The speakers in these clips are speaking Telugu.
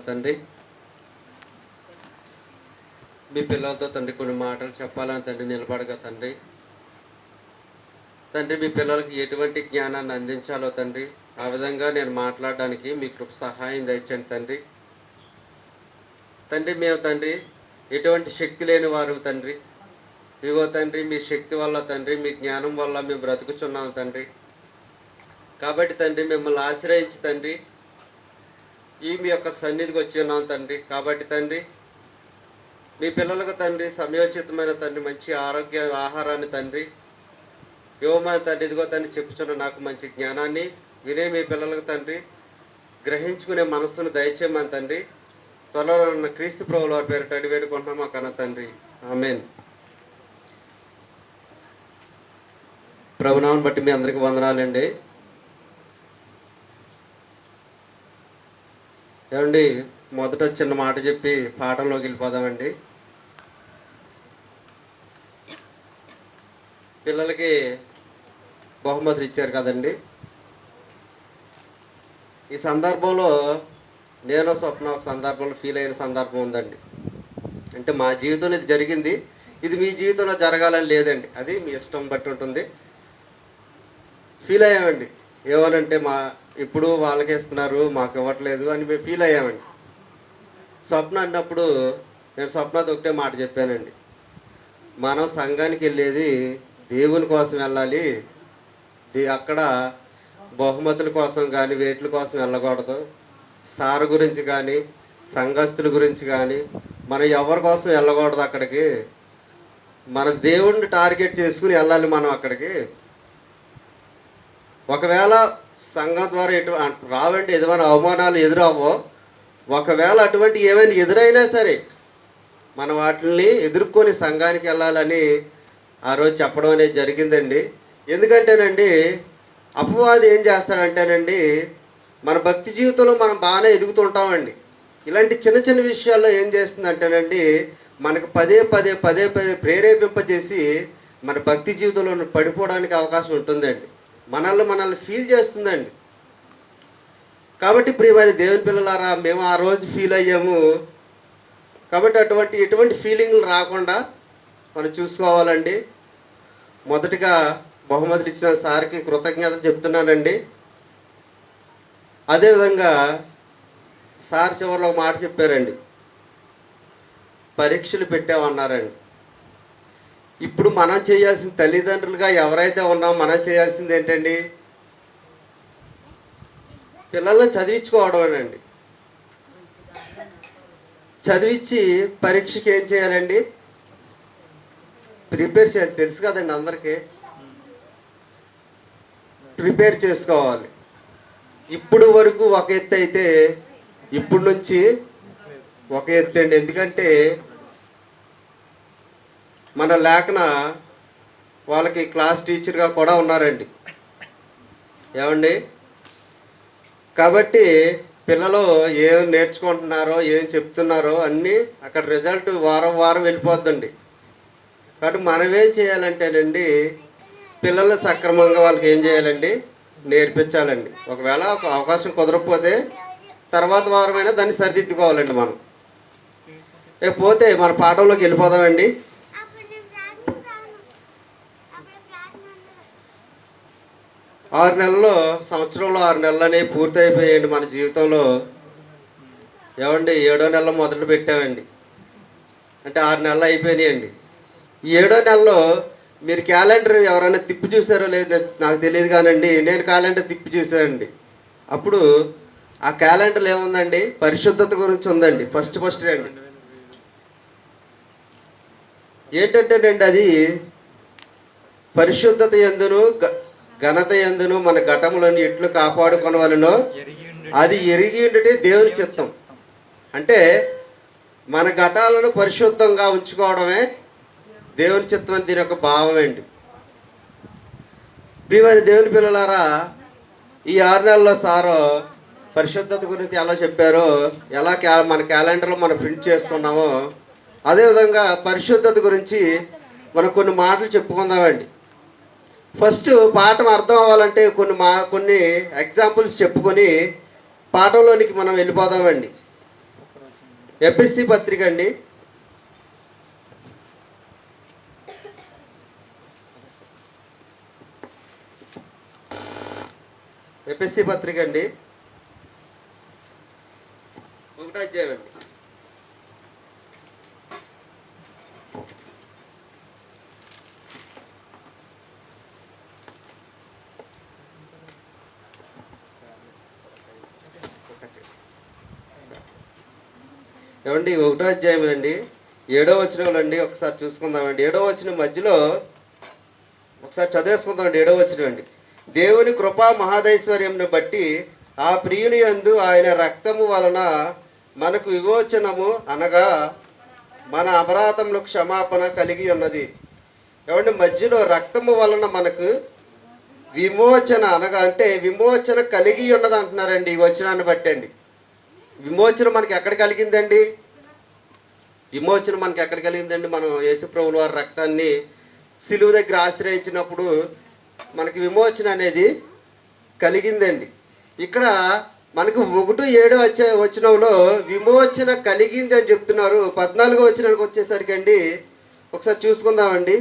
తండ్రి. మీ పిల్లలతో తండ్రి కొన్ని మాటలు చెప్పాలని తండ్రి నిలబడగా తండ్రి. తండ్రి మీ పిల్లలకి ఎటువంటి జ్ఞానాన్ని అందించాలో తండ్రి ఆ విధంగా నేను మాట్లాడడానికి మీ కృప సహాయం దయచండి తండ్రి. తండ్రి మేము తండ్రి ఎటువంటి శక్తి లేని వారు తండ్రి. ఇదిగో తండ్రి మీ శక్తి వల్ల తండ్రి మీ జ్ఞానం వల్ల మేము బ్రతుకుచున్నాం తండ్రి. కాబట్టి తండ్రి మిమ్మల్ని ఆశ్రయించి తండ్రి మీ యొక్క సన్నిధికి వచ్చి ఉన్నాం తండ్రి. కాబట్టి తండ్రి మీ పిల్లలకు తండ్రి సమయోచితమైన తండ్రి మంచి ఆరోగ్య ఆహారాన్ని తండ్రి ఇవ్వమని తండ్రి. ఇదిగో తండ్రి చెప్పుచున్న నాకు మంచి జ్ఞానాన్ని వినే మీ పిల్లలకు తండ్రి గ్రహించుకునే మనస్సును దయచేయమని తండ్రి. త్వరలో ఉన్న క్రీస్తు ప్రభువుల వారి పేరిట అడిగి వేడుకుంటున్నాం మా కన్న తండ్రి. ఆమేన్. ప్రభునామం బట్టి మీ అందరికీ వందనాలండి. ఏమండి, మొదట చిన్న మాట చెప్పి పాఠంలోకి వెళ్ళిపోదామండి. పిల్లలకి బహుమతులు ఇచ్చారు కదండి. ఈ సందర్భంలో నేను స్వప్న ఒక సందర్భంలో ఫీల్ అయిన సందర్భం ఉందండి. అంటే మా జీవితంలో ఇది జరిగింది, ఇది మీ జీవితంలో జరగాలని లేదండి, అది మీ ఇష్టం బట్టి ఉంటుంది. ఫీల్ అయ్యామండి. ఏమనంటే ఇప్పుడు వాళ్ళకి ఇస్తున్నారు మాకు ఇవ్వట్లేదు అని మేము ఫీల్ అయ్యామండి. స్వప్న అన్నప్పుడు నేను స్వప్నతో ఒకటే మాట చెప్పానండి. మనం సంఘానికి వెళ్ళేది దేవుని కోసం వెళ్ళాలి, అక్కడ బహుమతుల కోసం కానీ వేట్ల కోసం వెళ్ళకూడదు. సార్ గురించి కానీ సంఘస్థుల గురించి కానీ మనం ఎవరి కోసం వెళ్ళకూడదు. అక్కడికి మన దేవుడిని టార్గెట్ చేసుకుని వెళ్ళాలి మనం అక్కడికి. ఒకవేళ సంఘం ద్వారా రావండి ఏదైనా అవమానాలు ఎదురవ్వో, ఒకవేళ అటువంటి ఏమైనా ఎదురైనా సరే మనం వాటిని ఎదుర్కొని సంఘానికి వెళ్ళాలని ఆ రోజు చెప్పడం అనేది జరిగిందండి. ఎందుకంటేనండి అపవాది ఏం చేస్తాడంటేనండి మన భక్తి జీవితంలో మనం బాగానే ఎదుగుతుంటామండి. ఇలాంటి చిన్న చిన్న విషయాల్లో ఏం చేస్తుందంటేనండి మనకు పదే పదే ప్రేరేపింపజేసి మన భక్తి జీవితంలో పడిపోవడానికి అవకాశం ఉంటుందండి. మనల్ని ఫీల్ చేస్తుందండి. కాబట్టి ప్రియమైన దేవుని పిల్లలారా, మేము ఆ రోజు ఫీల్ అయ్యాము. కాబట్టి ఎటువంటి ఫీలింగ్లు రాకుండా మనం చూసుకోవాలండి. మొదటిగా బహుమతులు ఇచ్చిన సార్కి కృతజ్ఞతలు చెప్తున్నానండి. అదేవిధంగా సార్ చివరిలో ఒక మాట చెప్పారండి, పరీక్షలు పెట్టామన్నారండి. ఇప్పుడు మనం చేయాల్సిన తల్లిదండ్రులుగా ఎవరైతే ఉన్నామో మనం చేయాల్సింది ఏంటండి? పిల్లల్ని చదివించుకోవడమేనండి. చదివించి పరీక్షకి ఏం చేయాలండి? ప్రిపేర్ చేయాలి. తెలుసు కదండి అందరికీ, ప్రిపేర్ చేసుకోవాలి. ఇప్పుడు వరకు ఒక ఎత్తు అయితే ఇప్పుడు నుంచి ఒక ఎత్తు అండి. ఎందుకంటే మన లేఖన వాళ్ళకి క్లాస్ టీచర్గా కూడా ఉన్నారండి. ఏమండి? కాబట్టి పిల్లలు ఏం నేర్చుకుంటున్నారో ఏం చెప్తున్నారో అన్నీ అక్కడ రిజల్ట్ వారం వారం వెళ్ళిపోద్దండి. కాబట్టి మనం ఏం చేయాలంటేనండి పిల్లల్ని సక్రమంగా వాళ్ళకి ఏం చేయాలండి? నేర్పించాలండి. ఒకవేళ ఒక అవకాశం కుదరకపోతే తర్వాత వారమైనా దాన్ని సరిదిద్దుకోవాలండి మనం. పోతే మన పాఠంలోకి వెళ్ళిపోదామండి. సంవత్సరంలో 6 నెలలని పూర్తి అయిపోయాయండి మన జీవితంలో. ఏమండి, 7వ నెల మొదలు పెట్టామండి. అంటే 6 నెలలు అయిపోయినాయండి. ఈ 7వ నెలలో మీరు క్యాలెండర్ ఎవరైనా తిప్పి చూసారో లేదో నాకు తెలియదు కానండి, నేను క్యాలెండర్ తిప్పి చూసానండి. అప్పుడు ఆ క్యాలెండర్లో ఏముందండి? పరిశుద్ధత గురించి ఉందండి. ఫస్ట్ అండి ఏంటంటేనండి అది పరిశుద్ధత యందును ఘనత యందును మన ఘటములను ఎట్లు కాపాడుకొనవలెనో అది ఎరిగి ఉంటే దేవుని చిత్తం. అంటే మన ఘటాలను పరిశుద్ధంగా ఉంచుకోవడమే దేవుని చిత్తం అని దీని యొక్క భావం అండి. ప్రియమైన దేవుని పిల్లలారా, ఈ 6 నెలల్లో సారు పరిశుద్ధత గురించి ఎలా చెప్పారో, ఎలా మన క్యాలెండర్లో మనం ప్రింట్ చేసుకున్నామో అదేవిధంగా పరిశుద్ధత గురించి మనం కొన్ని మాటలు చెప్పుకుందామండి. ఫస్ట్ పాఠం అర్థం అవ్వాలంటే కొన్ని ఎగ్జాంపుల్స్ చెప్పుకొని పాఠంలోనికి మనం వెళ్ళిపోదామండి. ఎపిఎస్సి పత్రిక అండి, ఎపిఎస్సి పత్రిక అండి, 1వ అధ్యాయం అండి. ఏమండి 1వ అధ్యాయం అండి, 7వ వచనంలో అండి. ఒకసారి చూసుకుందామండి. 7వ వచనం మధ్యలో ఒకసారి చదివేసుకుందామండి. 7వ వచనం అండి. దేవుని కృపా మహాదైశ్వర్యంను బట్టి ఆ ప్రియుని యందు ఆయన రక్తము వలన మనకు విమోచనము అనగా మన అపరాధముల క్షమాపణ కలిగి ఉన్నది. ఏమంటే మధ్యలో రక్తము వలన మనకు విమోచన అనగా అంటే విమోచన కలిగి ఉన్నది అంటున్నారండి. ఈ వచనాన్ని బట్టి అండి. విమోచన మనకి ఎక్కడ కలిగిందండి? విమోచన మనకి ఎక్కడ కలిగిందండి? మనం యేసుప్రభుల వారి రక్తాన్ని సిలువ దగ్గర ఆశ్రయించినప్పుడు మనకి విమోచన అనేది కలిగిందండి. ఇక్కడ మనకు 1:7 వచనంలో విమోచన కలిగింది అని చెప్తున్నారు. 14వ వచనానికి వచ్చేసరికి అండి ఒకసారి చూసుకుందామండి.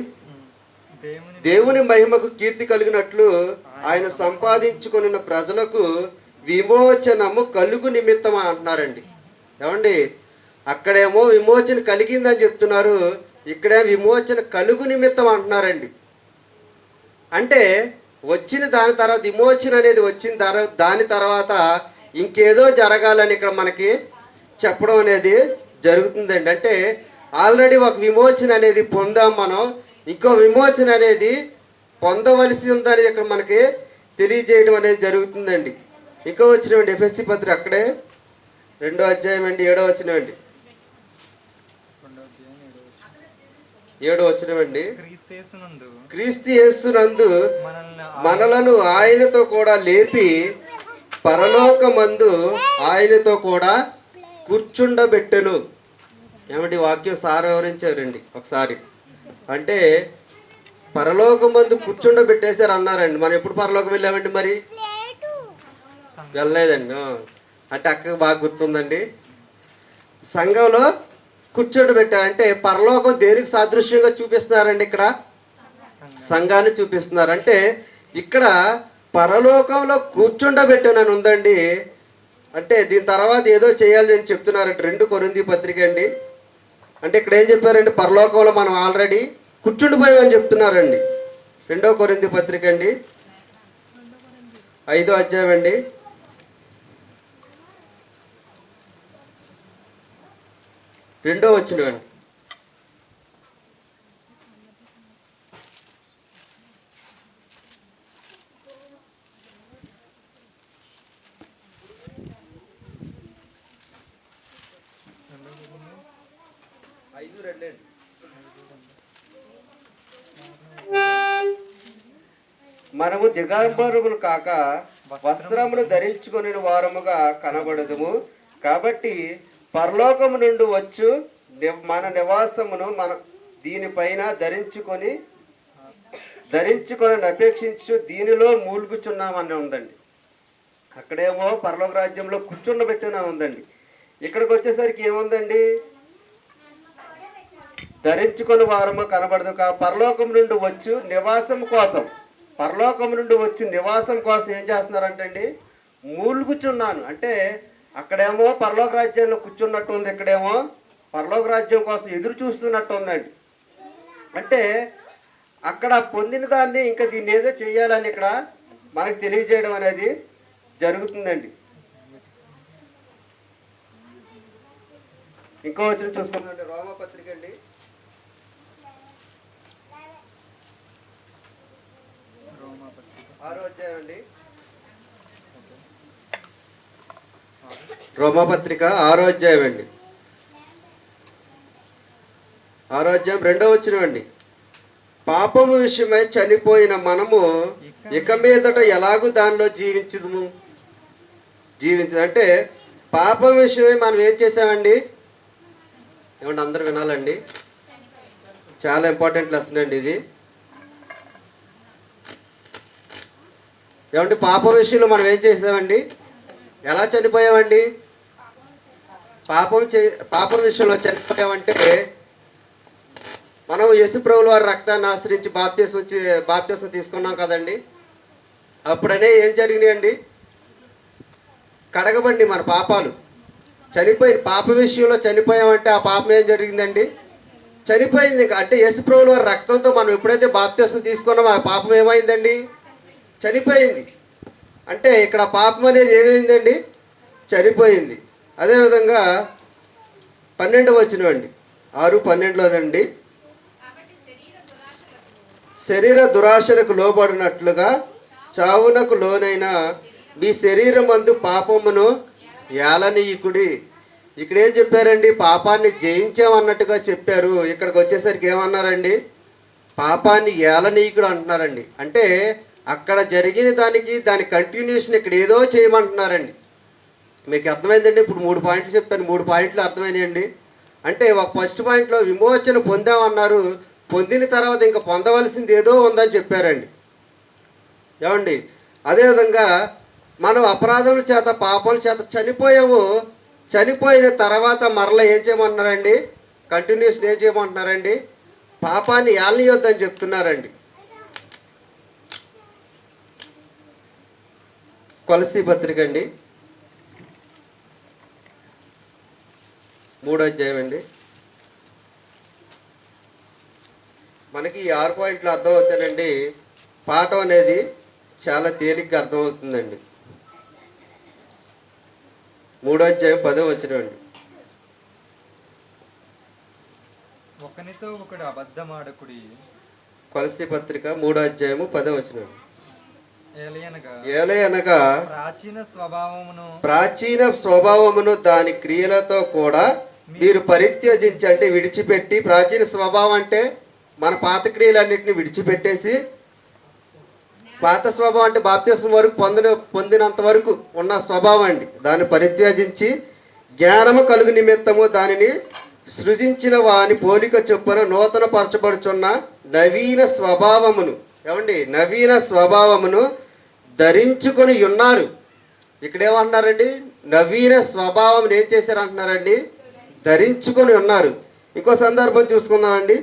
దేవుని మహిమకు కీర్తి కలిగినట్లు ఆయన సంపాదించుకున్న ప్రజలకు విమోచనము కలుగు నిమిత్తం అని అంటున్నారండి. ఏమండి, అక్కడేమో విమోచన కలిగిందని చెప్తున్నారు, ఇక్కడే విమోచన కలుగు నిమిత్తం అంటున్నారండి. అంటే వచ్చిన దాని తర్వాత విమోచన అనేది వచ్చిన తర్వాత దాని తర్వాత ఇంకేదో జరగాలని ఇక్కడ మనకి చెప్పడం అనేది జరుగుతుందండి. అంటే ఆల్రెడీ ఒక విమోచన అనేది పొందాం మనం, ఇంకో విమోచన అనేది పొందవలసి ఉందని ఇక్కడ మనకి తెలియజేయడం అనేది జరుగుతుందండి. ఇంకో వచ్చినవండి ఎఫెసీ పత్రిక అక్కడే 2వ అధ్యాయం అండి, 7వ వచనం అండి. 7వ వచనం అండి. క్రీస్తు యేసునందు మనలను ఆయనతో కూడా లేపి పరలోకమందు ఆయనతో కూడా కూర్చుండబెట్టెను. ఏమండి వాక్యం సార్ వివరించారండి ఒకసారి. అంటే పరలోకమందు కూర్చుండబెట్టేశారు అన్నారండి. మనం ఎప్పుడు పరలోకం వెళ్ళామండి? మరి వెళ్ళలేదండి. అంటే అక్కడికి బాగా గుర్తుందండి. సంఘంలో కూర్చోబెట్టారంటే పరలోకం దేనికి సాదృశ్యంగా చూపిస్తున్నారండి? ఇక్కడ సంఘాన్ని చూపిస్తున్నారు. అంటే ఇక్కడ పరలోకంలో కూర్చుండబెట్టానని ఉందండి. అంటే దీని తర్వాత ఏదో చేయాలి అని చెప్తున్నారంటే 2 కొరింథీ పత్రిక అండి. అంటే ఇక్కడ ఏం చెప్పారండి? పరలోకంలో మనం ఆల్రెడీ కూర్చుండిపోయామని చెప్తున్నారండి. 2వ కొరింథీ పత్రిక అండి, 5వ అధ్యాయం అండి. 2వ వచనం అండి. మనము దిగంబరులు కాక వస్త్రమును ధరించుకొని వారముగా కనబడదుము. కాబట్టి పరలోకము నుండి వచ్చు మన నివాసమును మన దీనిపైన ధరించుకొని అపేక్షించు దీనిలో మూలుగుచున్నామని ఉందండి. అక్కడేమో పరలోక రాజ్యంలో కూర్చుండబెట్టిన ఉందండి. ఇక్కడికి వచ్చేసరికి ఏముందండి? ధరించుకొని వారము కనబడదు. పరలోకం నుండి వచ్చు నివాసం కోసం, పరలోకం నుండి వచ్చి నివాసం కోసం ఏం చేస్తున్నారంటే అండి? మూలుగుచున్నాను. అంటే అక్కడేమో పరలోక రాజ్యంలో కూర్చున్నట్టు ఉంది, ఇక్కడేమో పరలోక రాజ్యం కోసం ఎదురు చూస్తున్నట్టు ఉందండి. అంటే అక్కడ పొందిన దాన్ని ఇంకా దీన్ని ఏదో చేయాలని ఇక్కడ మనకు తెలియజేయడం అనేది జరుగుతుందండి. ఇంకో వచ్చిన చూసుకుందండి రోమపత్రిక అండి, 6వ అధ్యాయం అండి. రోమపత్రిక 6వ అధ్యాయం అండి, 6వ అధ్యాయం 2వ వచనం అండి. పాపము విషయమై చనిపోయిన మనము ఇక మీదట ఎలాగూ దానిలో జీవించదు అంటే పాపం విషయమై మనం ఏం చేసామండి? ఏమంటే అందరూ వినాలండి, చాలా ఇంపార్టెంట్ లెసన్ అండి ఇది. ఏమంటే పాపం విషయంలో మనం ఏం చేసామండి? ఎలా చనిపోయామండి? పాపం విషయంలో చనిపోయామంటే మనం యేసుప్రభుల వారి రక్తాన్ని ఆశ్రయించి బాప్తీసం తీసుకున్నాం కదండి. అప్పుడనే ఏం జరిగినాయండి? కడగబండి మన పాపాలు. చనిపోయి పాప విషయంలో చనిపోయామంటే ఆ పాపం ఏం జరిగిందండి? చనిపోయింది. అంటే యేసుప్రభుల వారి రక్తంతో మనం ఎప్పుడైతే బాప్తీసం తీసుకున్నామో ఆ పాపం ఏమైందండి? చనిపోయింది. అంటే ఇక్కడ పాపం అనేది ఏమైందండి? చనిపోయింది. అదేవిధంగా 12వ వచనం అండి, 6:12లోనండి, శరీర దురాశలకు లోబడినట్లుగా చావునకు లోనైన మీ శరీరమందు పాపమును ఏలనీయుకుడి. ఇక్కడ ఏం చెప్పారండి? పాపాన్ని జయించామన్నట్టుగా చెప్పారు. ఇక్కడికి వచ్చేసరికి ఏమన్నారండి? పాపాన్ని ఏలనీయుకుడు అంటున్నారండి. అంటే అక్కడ జరిగిన దాని కంటిన్యూషన్ ఇక్కడ ఏదో చేయమంటున్నారండి. మీకు అర్థమైందండి? ఇప్పుడు 3 పాయింట్లు చెప్పాను, 3 పాయింట్లు అర్థమైనాయండి. అంటే ఒక ఫస్ట్ పాయింట్లో విమోచన పొందామన్నారు, పొందిన తర్వాత ఇంకా పొందవలసింది ఏదో ఉందని చెప్పారండి. ఏమండి? అదేవిధంగా మనం అపరాధముల చేత పాపముల చేత చనిపోయాము. చనిపోయిన తర్వాత మరలా ఏం చేయమంటున్నారండి? కంటిన్యూషన్ ఏం చేయమంటున్నారండి? పాపాన్ని ఏలనీయొద్దని చెప్తున్నారండి. కొలసీ పత్రిక అండి, 3వ అధ్యాయం అండి. మనకి ఈ 6 పాయింట్లు అర్థమవుతానండి. పాఠం అనేది చాలా తేలిగ్గా అర్థమవుతుందండి. 3వ అధ్యాయం 10వ వచనం అండి. ఒకనితో ఒకడు అబద్ధమాడకుడి. కొలసీ పత్రిక 3వ అధ్యాయము 10వ వచనం. ఏలయనగా ప్రాచీన స్వభావమును దాని క్రియలతో కూడా మీరు పరిత్యజించి, అంటే విడిచిపెట్టి, ప్రాచీన స్వభావం అంటే మన పాత క్రియలన్నింటినీ విడిచిపెట్టేసి, పాత స్వభావం అంటే బాప్తిస్మం వరకు పొందినంత వరకు ఉన్న స్వభావం అండి, దాన్ని పరిత్యజించి జ్ఞానము కలుగు నిమిత్తము దానిని సృజించిన వాని పోలిక చొప్పున నూతన పరచబడుచున్న నవీన స్వభావమును, ఏమండి, నవీన స్వభావమును ధరించుకొని ఉన్నారు. ఇక్కడ ఏమంటున్నారండి? నవీన స్వభావం ఏం చేశారు అంటున్నారండి? ధరించుకొని ఉన్నారు. ఇంకో సందర్భం చూసుకుందామండి.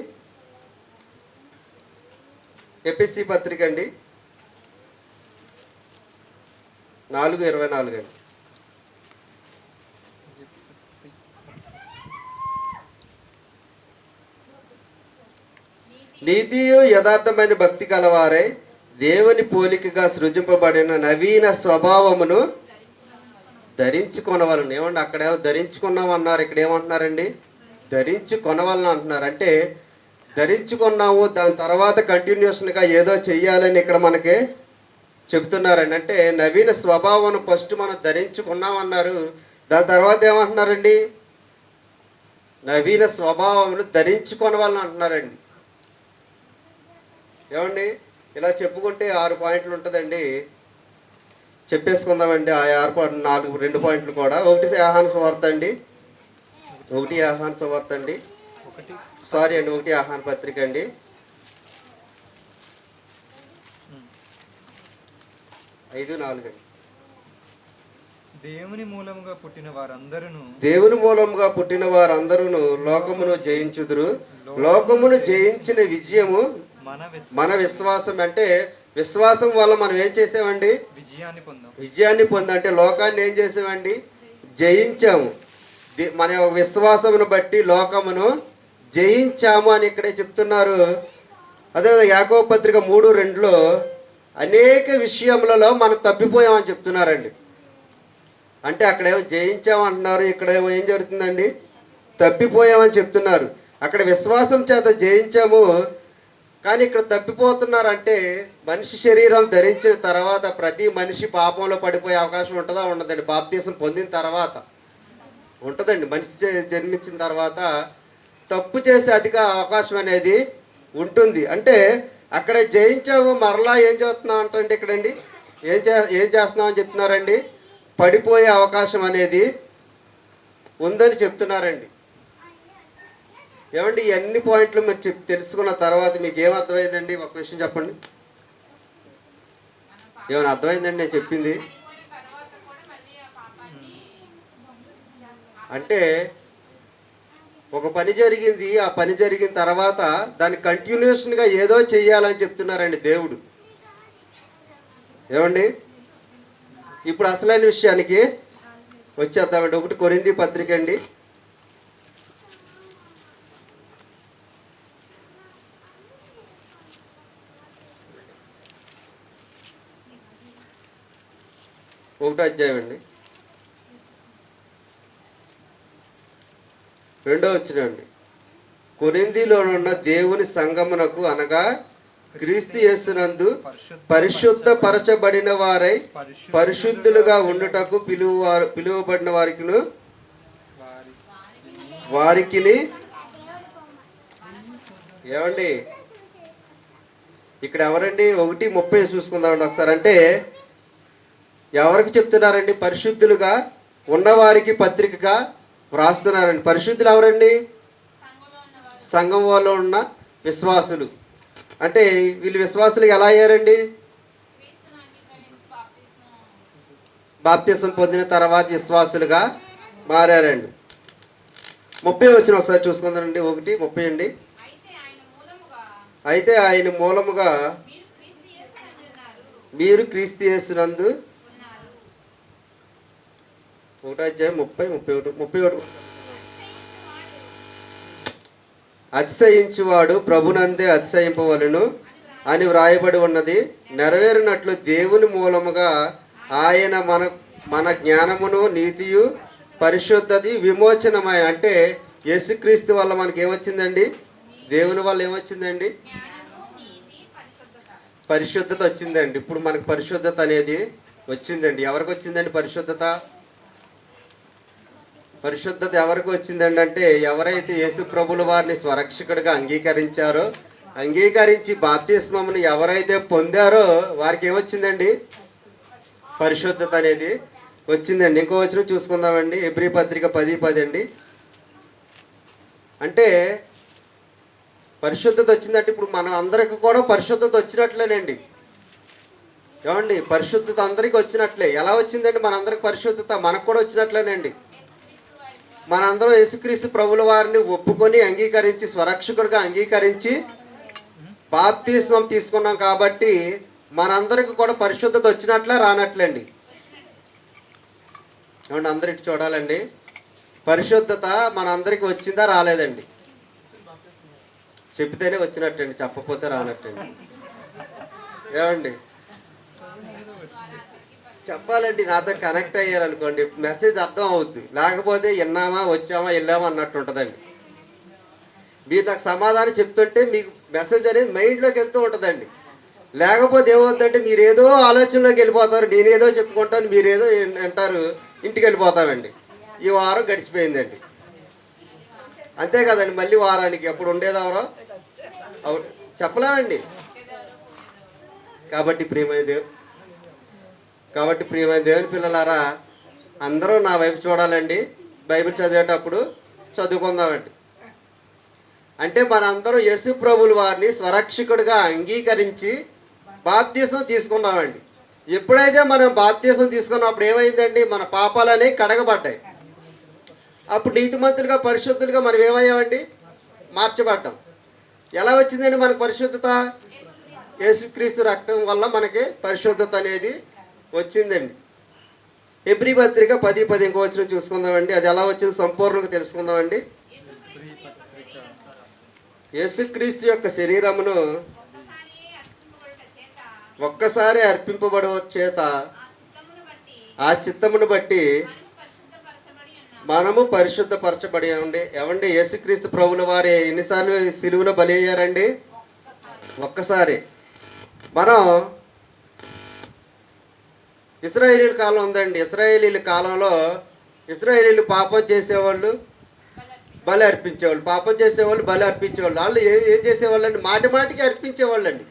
ఎపిసి పత్రిక అండి, 4:24 అండి. నీతియు యథార్థమైన భక్తి కలవారై దేవుని పోలికగా సృజింపబడిన నవీన స్వభావమును ధరించుకొనవలను. ఏమండి? అక్కడేమో ధరించుకున్నాం అన్నారు, ఇక్కడ ఏమంటున్నారండి? ధరించుకొనవలను అంటున్నారు. అంటే ధరించుకున్నాము, దాని తర్వాత కంటిన్యూషన్గా ఏదో చెయ్యాలని ఇక్కడ మనకి చెప్తున్నారండి. అంటే నవీన స్వభావం ఫస్ట్ మనం ధరించుకున్నామన్నారు, దాని తర్వాత ఏమంటున్నారండి? నవీన స్వభావమును ధరించుకొనవలను అంటున్నారండి. ఏమండి? ఇలా చెప్పుకుంటే 6 పాయింట్లు ఉంటుందండి. చెప్పేసుకుందామండి. ఆ 2 పాయింట్లు కూడా. 1 యోహాను సువార్త అండి, 1 యోహాను సువార్త అండి, 1 యోహాను పత్రిక అండి, 5:4 అండి. దేవుని మూలముగా పుట్టిన వారందరూ లోకమును జయించుదురు. లోకమును జయించిన విజయము మన విశ్వాసం. అంటే విశ్వాసం వల్ల మనం ఏం చేసామండి? విజయాన్ని పొందాం. అంటే లోకాన్ని ఏం చేసామండి? జయించాము. మన విశ్వాసమును బట్టి లోకమును జయించాము అని ఇక్కడే చెప్తున్నారు. అదే యాకోబు పత్రిక 3:2లో అనేక విషయములలో మనం తప్పిపోయామని చెప్తున్నారండి. అంటే అక్కడేమో జయించామంటున్నారు, ఇక్కడేమో ఏం జరుగుతుందండి? తప్పిపోయామని చెప్తున్నారు. అక్కడ విశ్వాసం చేత జయించాము, కానీ ఇక్కడ తప్పిపోతున్నారంటే మనిషి శరీరం ధరించిన తర్వాత ప్రతి మనిషి పాపంలో పడిపోయే అవకాశం ఉంటుందా? ఉండదండి. బాప్తీసం పొందిన తర్వాత ఉంటుందండి. మనిషి జన్మించిన తర్వాత తప్పు చేసే అధిక అవకాశం అనేది ఉంటుంది. అంటే అక్కడ జయించాము, మరలా ఏం చేస్తున్నాం అంటే ఇక్కడండి ఏం చేస్తున్నామని చెప్తున్నారండి? పడిపోయే అవకాశం అనేది ఉందని చెప్తున్నారండి. ఏమండి? ఈ అన్ని పాయింట్లు మీరు తెలుసుకున్న తర్వాత మీకు ఏమర్థమైందండి? ఒక విషయం చెప్పండి. ఏమైనా అర్థమైందండి నేను చెప్పింది? అంటే ఒక పని జరిగింది, ఆ పని జరిగిన తర్వాత దాన్ని కంటిన్యూషన్గా ఏదో చెయ్యాలని చెప్తున్నారండి దేవుడు. ఏమండి, ఇప్పుడు అసలైన విషయానికి వచ్చేద్దామండి. 1 కొరింథీ పత్రిక అండి, 1వ అధ్యాయం అండి, 2వ వచనం అండి. కొరింథీలోనున్న దేవుని సంగమునకు అనగా క్రీస్తు యేసునందు పరిశుద్ధపరచబడిన వారై పరిశుద్ధులుగా ఉండుటకు పిలువబడిన వారికిని ఏమండి, ఇక్కడ ఎవరండి? 1:30 చూసుకుందామండి ఒకసారి. అంటే ఎవరికి చెప్తున్నారండి? పరిశుద్ధులుగా ఉన్నవారికి పత్రికగా వ్రాస్తున్నారండి. పరిశుద్ధులు ఎవరండి? సంఘంలో ఉన్న విశ్వాసులు. అంటే వీళ్ళు విశ్వాసులు ఎలా అయ్యారండి? బాప్తిసం పొందిన తర్వాత విశ్వాసులుగా మారారండి. 30 వచ్చిన ఒకసారి చూసుకుందామండి. 1:30 అండి. అయితే ఆయన మూలముగా మీరు క్రీస్తు యేసునందు 1వ అధ్యాయం 31 అతిశయించువాడు ప్రభునందే అతిశయింపవలెను అని వ్రాయబడి ఉన్నది నెరవేరినట్లు దేవుని మూలముగా ఆయన మన జ్ఞానమును నీతియు పరిశుద్ధత విమోచనమైన. అంటే యేసుక్రీస్తు వల్ల మనకి ఏమొచ్చిందండి? దేవుని వల్ల ఏమొచ్చిందండి? పరిశుద్ధత వచ్చిందండి. ఇప్పుడు మనకు పరిశుద్ధత అనేది వచ్చిందండి. ఎవరికి వచ్చిందండి పరిశుద్ధత? పరిశుద్ధత ఎవరికి వచ్చిందండి అంటే ఎవరైతే యేసు ప్రభుల వారిని స్వరక్షకుడిగా అంగీకరించి బాప్తిస్మమును ఎవరైతే పొందారో వారికి ఏమొచ్చిందండి? పరిశుద్ధత అనేది వచ్చిందండి. ఇంకో వచనం చూసుకుందామండి. హెబ్రీ పత్రిక 10:10 అండి. అంటే పరిశుద్ధత వచ్చిందంటే ఇప్పుడు మనం అందరికి కూడా పరిశుద్ధత వచ్చినట్లేనండి. ఏమండి, పరిశుద్ధత అందరికీ వచ్చినట్లే. ఎలా వచ్చిందండి? మనందరికి పరిశుద్ధత మనకు కూడా వచ్చినట్లేనండి. మనందరం యేసుక్రీస్తు ప్రభుల వారిని ఒప్పుకొని అంగీకరించి స్వరక్షకుడిగా అంగీకరించి బాప్తిస్మం తీసుకున్నాం కాబట్టి మనందరికి కూడా పరిశుద్ధత వచ్చినట్లే రానట్లేండి. ఏమండి, అందరికి చూడాలండి. పరిశుద్ధత మనందరికి వచ్చిందా రాలేదండి? చెప్తేనే వచ్చినట్టండి, చెప్పకపోతే రానట్టండి. ఏమండి, చెప్పాలండి. నాతో కనెక్ట్ అయ్యారనుకోండి మెసేజ్ అర్థం అవుద్ది. లేకపోతే విన్నామా వచ్చామా వెళ్ళామా అన్నట్టు ఉంటుందండి. మీరు నాకు సమాధానం చెప్తుంటే మీకు మెసేజ్ అనేది మైండ్లోకి వెళ్తూ ఉంటుందండి. లేకపోతే ఏమవుతుందంటే మీరు ఏదో ఆలోచనలోకి వెళ్ళిపోతారు, నేనేదో చెప్పుకుంటాను, మీరేదో అంటారు, ఇంటికి వెళ్ళిపోతామండి. ఈ వారం గడిచిపోయిందండి. అంతే కదండి. మళ్ళీ వారానికి ఎప్పుడు ఉండేదెవరో చెప్పలేమండి. కాబట్టి ప్రియమైన దేవుని పిల్లలారా, అందరూ నా వైపు చూడాలండి. బైబిల్ చదివేటప్పుడు చదువుకుందామండి. అంటే మనందరం యేసు ప్రభుల వారిని స్వరక్షకుడిగా అంగీకరించి బాప్తిసం తీసుకున్నామండి. ఎప్పుడైతే మనం బాప్తిసం తీసుకున్నప్పుడు ఏమైందండి? మన పాపాలనే కడగబడ్డాయి. అప్పుడు నీతిమంతులుగా పరిశుద్ధులుగా మనం ఏమయ్యామండి? మార్చబడ్డాం. ఎలా వచ్చిందండి మనకు పరిశుద్ధత? యేసుక్రీస్తు రక్తం వల్ల మనకి పరిశుద్ధత అనేది వచ్చిందండి. హెబ్రీ పత్రిక 10:10 ఇంకో వచనం చూసుకుందామండి. అది ఎలా వచ్చింది సంపూర్ణంగా తెలుసుకుందామండి. యేసుక్రీస్తు యొక్క శరీరమును ఒక్కసారి అర్పింపబడు చేత ఆ చిత్తమును బట్టి మనము పరిశుద్ధపరచబడి ఉండి. ఏమండి, యేసుక్రీస్తు ప్రభుల వారు ఎన్నిసార్లు సిలువలో బలి అయ్యారండి? ఒక్కసారి. మనం ఇశ్రాయేలీల కాలం ఉందండి. ఇశ్రాయేలీల కాలంలో ఇశ్రాయేలీలు పాపం చేసేవాళ్ళు బలి అర్పించేవాళ్ళు, పాపం చేసేవాళ్ళు బలి అర్పించేవాళ్ళు. వాళ్ళు ఏం చేసేవాళ్ళు అండి? మాటికి అర్పించేవాళ్ళు అండి.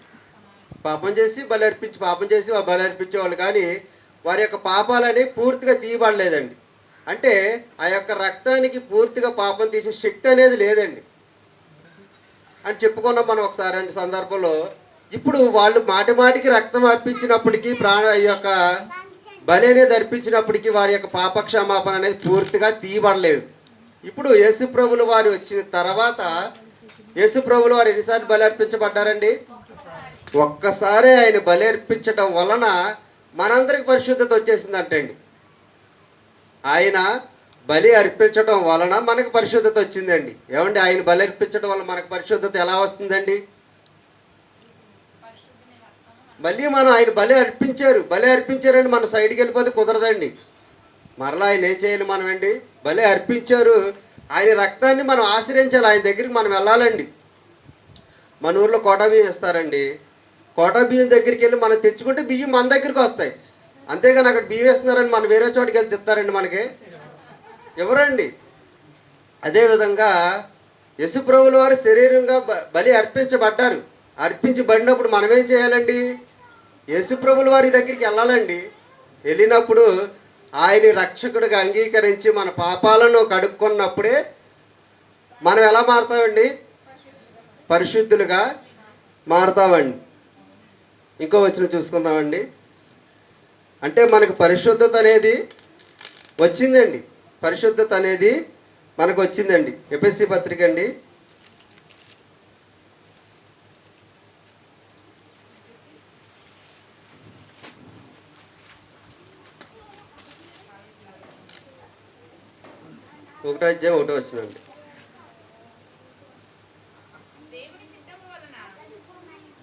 పాపం చేసి బలి అర్పించి పాపం చేసి బలి అర్పించేవాళ్ళు. కానీ వారి యొక్క పాపాలని పూర్తిగా తీయబడలేదండి. అంటే ఆ యొక్క రక్తానికి పూర్తిగా పాపం తీసే శక్తి అనేది లేదండి అని చెప్పుకున్నాం మనం ఒకసారి సందర్భంలో. ఇప్పుడు వాళ్ళు మాటికి రక్తం అర్పించినప్పటికీ ఈ యొక్క బలి అనేది అర్పించినప్పటికీ వారి యొక్క పాపక్షమాపణ అనేది పూర్తిగా తీయబడలేదు. ఇప్పుడు యేసు ప్రభులు వారు వచ్చిన తర్వాత యేసు ప్రభులు వారు ఎన్నిసార్లు బలి అర్పించబడ్డారండి? ఒక్కసారి ఆయన బలి అర్పించడం వలన మనందరికి పరిశుద్ధత వచ్చేసిందంటండి. ఆయన బలి అర్పించడం వలన మనకు పరిశుద్ధత వచ్చిందండి. ఏమండి, ఆయన బలి అర్పించడం వల్ల మనకు పరిశుద్ధత ఎలా వస్తుందండి? మళ్ళీ మనం ఆయన బలి అర్పించారండి మన సైడ్కి వెళ్ళిపోతే కుదరదండి. మరలా ఆయన ఏం చేయాలి? మనం అండి బలి అర్పించారు, ఆయన రక్తాన్ని మనం ఆశ్రయించాలి, ఆయన దగ్గరికి మనం వెళ్ళాలండి. మన ఊర్లో కోటా బియ్యం ఇస్తారండి. కోటా బియ్యం దగ్గరికి వెళ్ళి మనం తెచ్చుకుంటే బియ్యం మన దగ్గరికి వస్తాయి. అంతేగాని అక్కడ బియ్యం వేస్తున్నారని మనం వేరే చోటుకి వెళ్ళి తెస్తారండి మనకి ఎవరండి? అదేవిధంగా యేసుప్రభుల వారు శరీరంగా బలి అర్పించబడ్డారు. అర్పించబడినప్పుడు మనం ఏం చేయాలండి? యేసుప్రభుల వారి దగ్గరికి వెళ్ళాలండి. వెళ్ళినప్పుడు ఆయన రక్షకుడిగా అంగీకరించి మన పాపాలను కడుక్కున్నప్పుడే మనం ఎలా మారుతామండి? పరిశుద్ధులుగా మారుతామండి. ఇంకో వచనం చూసుకుందామండి. అంటే మనకు పరిశుద్ధత అనేది వచ్చిందండి. పరిశుద్ధత అనేది మనకు వచ్చిందండి. ఎఫెసీ పత్రిక అండి, ఒకటో అధ్యాయం ఒకటో వచనండి.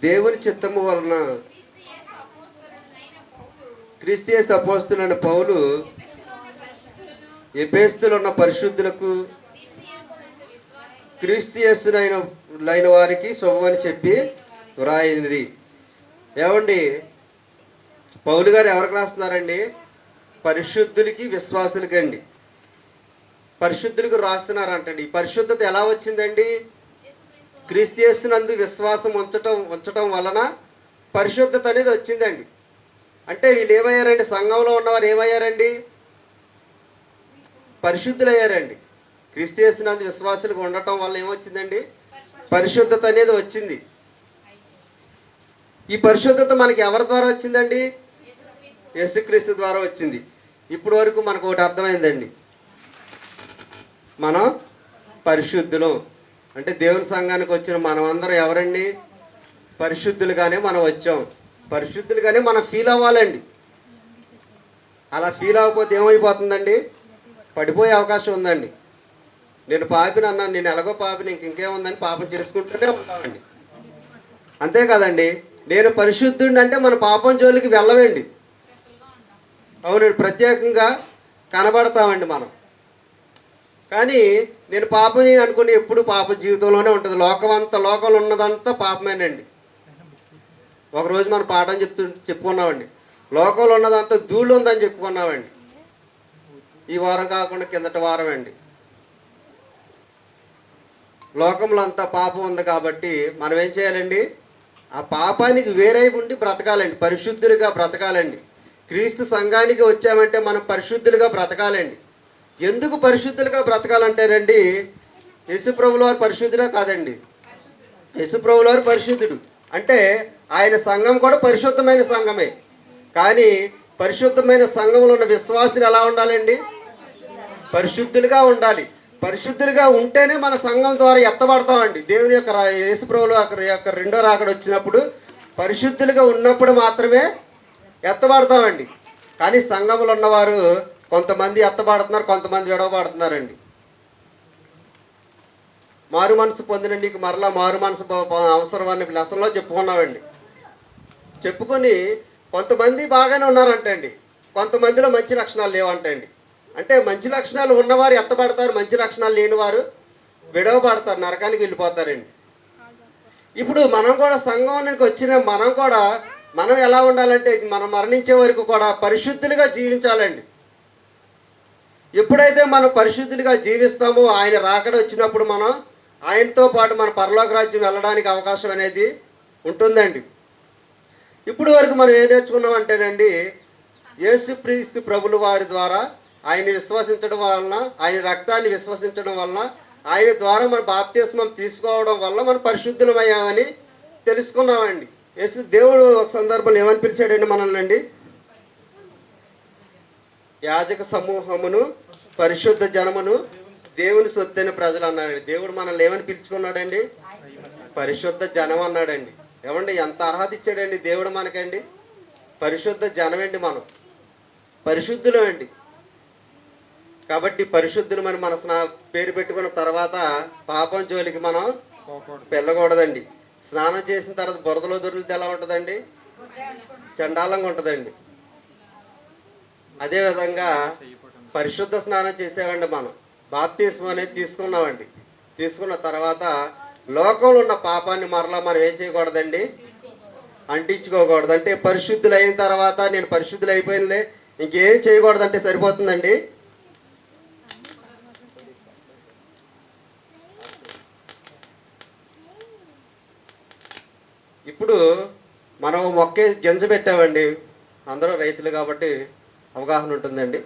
దేవుని చిత్తము వలన క్రీస్తు యేసు అపోస్తలుడైన పౌలు ఎఫెసులో ఉన్న పరిశుద్ధులకు క్రీస్తు యేసునైన వారికి శుభమని చెప్పి వ్రాయినది. ఏమండి, పౌలు గారు ఎవరికి రాస్తున్నారండి? పరిశుద్ధులకి, విశ్వాసులకి అండి. పరిశుద్ధులకు రాస్తున్నారంటండి. ఈ పరిశుద్ధత ఎలా వచ్చిందండి? క్రీస్తు యేసునందు విశ్వాసం ఉంచటం వలన పరిశుద్ధత అనేది వచ్చిందండి. అంటే వీళ్ళు ఏమయ్యారండి? సంఘంలో ఉన్నవారు ఏమయ్యారండి? పరిశుద్ధులయ్యారండి. క్రీస్తు యేసునందు విశ్వాసులకు ఉండటం వల్ల ఏమొచ్చిందండి? పరిశుద్ధత అనేది వచ్చింది. ఈ పరిశుద్ధత మనకి ఎవరి ద్వారా వచ్చిందండి? యేసుక్రీస్తు ద్వారా వచ్చింది. ఇప్పుడు వరకు మనకు ఒకటి అర్థమైందండి, మనం పరిశుద్ధులు అంటే దేవుని సంఘానికి వచ్చిన మనం అందరం ఎవరండి? పరిశుద్ధులుగానే మనం వచ్చాం. పరిశుద్ధులుగానే మనం ఫీల్ అవ్వాలండి. అలా ఫీల్ అవ్వకపోతే ఏమైపోతుందండి? పడిపోయే అవకాశం ఉందండి. నేను పాపిని అన్నాను, నేను ఎలాగో పాపిని, ఇంకేముందని పాపం చేసుకుంటూనే ఉంటామండి. అంతే కదండి. నేను పరిశుద్ధుడిని అంటే మన పాపం జోలికి వెళ్ళమండి. అవునండి, ప్రత్యేకంగా కనబడతామండి మనం. కానీ నేను పాపని అనుకుని ఎప్పుడు పాప జీవితంలోనే ఉంటుంది. లోకంలో ఉన్నదంతా పాపమేనండి. ఒకరోజు మనం పాఠం చెప్పుకున్నామండి. లోకంలో ఉన్నదంతా ధూళి ఉందని చెప్పుకున్నామండి. ఈ వారం కాకుండా కిందటి వారం అండి. లోకంలో అంతా పాపం ఉంది కాబట్టి మనం ఏం చేయాలండి? ఆ పాపానికి వేరై ఉండి బ్రతకాలండి. పరిశుద్ధులుగా బ్రతకాలండి. క్రీస్తు సంఘానికి వచ్చామంటే మనం పరిశుద్ధులుగా బ్రతకాలండి. ఎందుకు పరిశుద్ధులుగా బ్రతకాలంటేనండి, యేసుప్రభుల వారు పరిశుద్ధుడే కాదండి. యేసుప్రభుల వారు పరిశుద్ధుడు అంటే ఆయన సంఘం కూడా పరిశుద్ధమైన సంఘమే. కానీ పరిశుద్ధమైన సంఘంలో ఉన్న విశ్వాసులు ఎలా ఉండాలండి? పరిశుద్ధులుగా ఉండాలి. పరిశుద్ధులుగా ఉంటేనే మన సంఘం ద్వారా ఎత్తబడతామండి. దేవుని యొక్క యేసుప్రభుల యొక్క రెండో రాకడ వచ్చినప్పుడు పరిశుద్ధులుగా ఉన్నప్పుడు మాత్రమే ఎత్తబడతామండి. కానీ సంఘంలో ఉన్నవారు కొంతమంది ఎత్తబడుతున్నారు, కొంతమంది విడవబడుతున్నారండి. మారు మనసు పొందిన నీకు మరలా మారు మనసు అవసరం అని లెసన్లో చెప్పుకున్నామండి. చెప్పుకొని కొంతమంది బాగానే ఉన్నారంటండి, కొంతమందిలో మంచి లక్షణాలు లేవంటండి. అంటే మంచి లక్షణాలు ఉన్నవారు ఎత్తబడతారు, మంచి లక్షణాలు లేనివారు విడవబడతారు, నరకానికి వెళ్ళిపోతారండి. ఇప్పుడు మనం కూడా సంఘానికి వచ్చిన మనం ఎలా ఉండాలంటే మనం మరణించే వరకు కూడా పరిశుద్ధులుగా జీవించాలండి. ఎప్పుడైతే మనం పరిశుద్ధులుగా జీవిస్తామో ఆయన రాకడ వచ్చినప్పుడు మనం ఆయనతో పాటు మన పరలోక రాజ్యం వెళ్ళడానికి అవకాశం అనేది ఉంటుందండి. ఇప్పుడు వరకు మనం ఏం నేర్చుకున్నాం అంటేనండి, యేసుక్రీస్తు ప్రభుల వారి ద్వారా ఆయన విశ్వసించడం వలన, ఆయన రక్తాన్ని విశ్వసించడం వలన, ఆయన ద్వారా మన బాప్తిస్మం తీసుకోవడం వల్ల మనం పరిశుద్ధులమయ్యామని తెలుసుకున్నామండి. దేవుడు ఒక సందర్భంలో ఏమని పిలిచాడండి మనల్ని అండి? యాజక సమూహమును, పరిశుద్ధ జనమును, దేవుని సొత్తైన ప్రజలు అన్నాడండి. దేవుడు మనల్ని ఏమని పిలుచుకున్నాడండి? పరిశుద్ధ జనం అన్నాడండి. ఏమండి ఎంత అర్హత ఇచ్చాడండి దేవుడు మనకండి? పరిశుద్ధ జనమండి, మనం పరిశుద్ధులు అండి. కాబట్టి పరిశుద్ధులు మన పేరు పెట్టుకున్న తర్వాత పాపం జోలికి మనం వెళ్ళకూడదండి. స్నానం చేసిన తర్వాత బురదలో దొరికితే ఎలా ఉంటుందండి? చండాలంగా ఉంటుందండి. అదేవిధంగా పరిశుద్ధ స్నానం చేసేవండి, మనం బాప్తిస్మం అనేది తీసుకున్నామండి. తీసుకున్న తర్వాత లోకంలో ఉన్న పాపాన్ని మరలా మనం ఏం చేయకూడదండి? అంటించుకోకూడదు. అంటే పరిశుద్ధులు అయిన తర్వాత నేను పరిశుద్ధులు అయిపోయినలే ఇంకేం చేయకూడదంటే సరిపోతుందండి? ఇప్పుడు మనం మొక్కే గింజ పెట్టామండి. అందరూ రైతులు కాబట్టి అవగాహన ఉంటుందండి.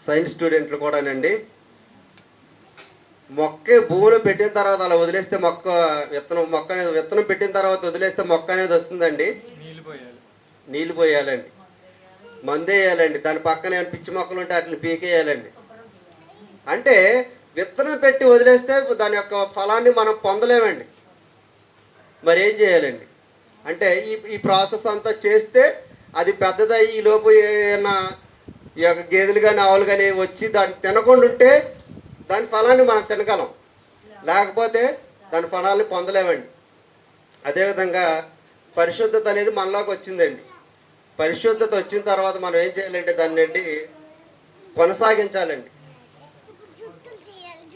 సైన్స్ స్టూడెంట్లు కూడానండి. మొక్క భూమిలో పెట్టిన తర్వాత అలా వదిలేస్తే మొక్క అనేది విత్తనం పెట్టిన తర్వాత వదిలేస్తే మొక్క అనేది వస్తుందండి. నీళ్ళు పోయాలండి, మందు వేయాలండి. దాని పక్కన ఏమైనా పిచ్చి మొక్కలు ఉంటే వాటిని పీకేయాలండి. అంటే విత్తనం పెట్టి వదిలేస్తే దాని యొక్క ఫలాన్ని మనం పొందలేమండి. మరి ఏం చేయాలండి అంటే ఈ ప్రాసెస్ అంతా చేస్తే అది పెద్దదయ్యి ఈ లోపు ఏమైనా ఈ యొక్క గేదెలు కానీ ఆవులు కానీ వచ్చి దాన్ని తినకుండా ఉంటే దాని ఫలాన్ని మనం తినగలం, లేకపోతే దాని ఫలాన్ని పొందలేమండి. అదేవిధంగా పరిశుద్ధత అనేది మనలోకి వచ్చిందండి. పరిశుద్ధత వచ్చిన తర్వాత మనం ఏం చేయాలంటే దాన్ని ఏంటి కొనసాగించాలండి.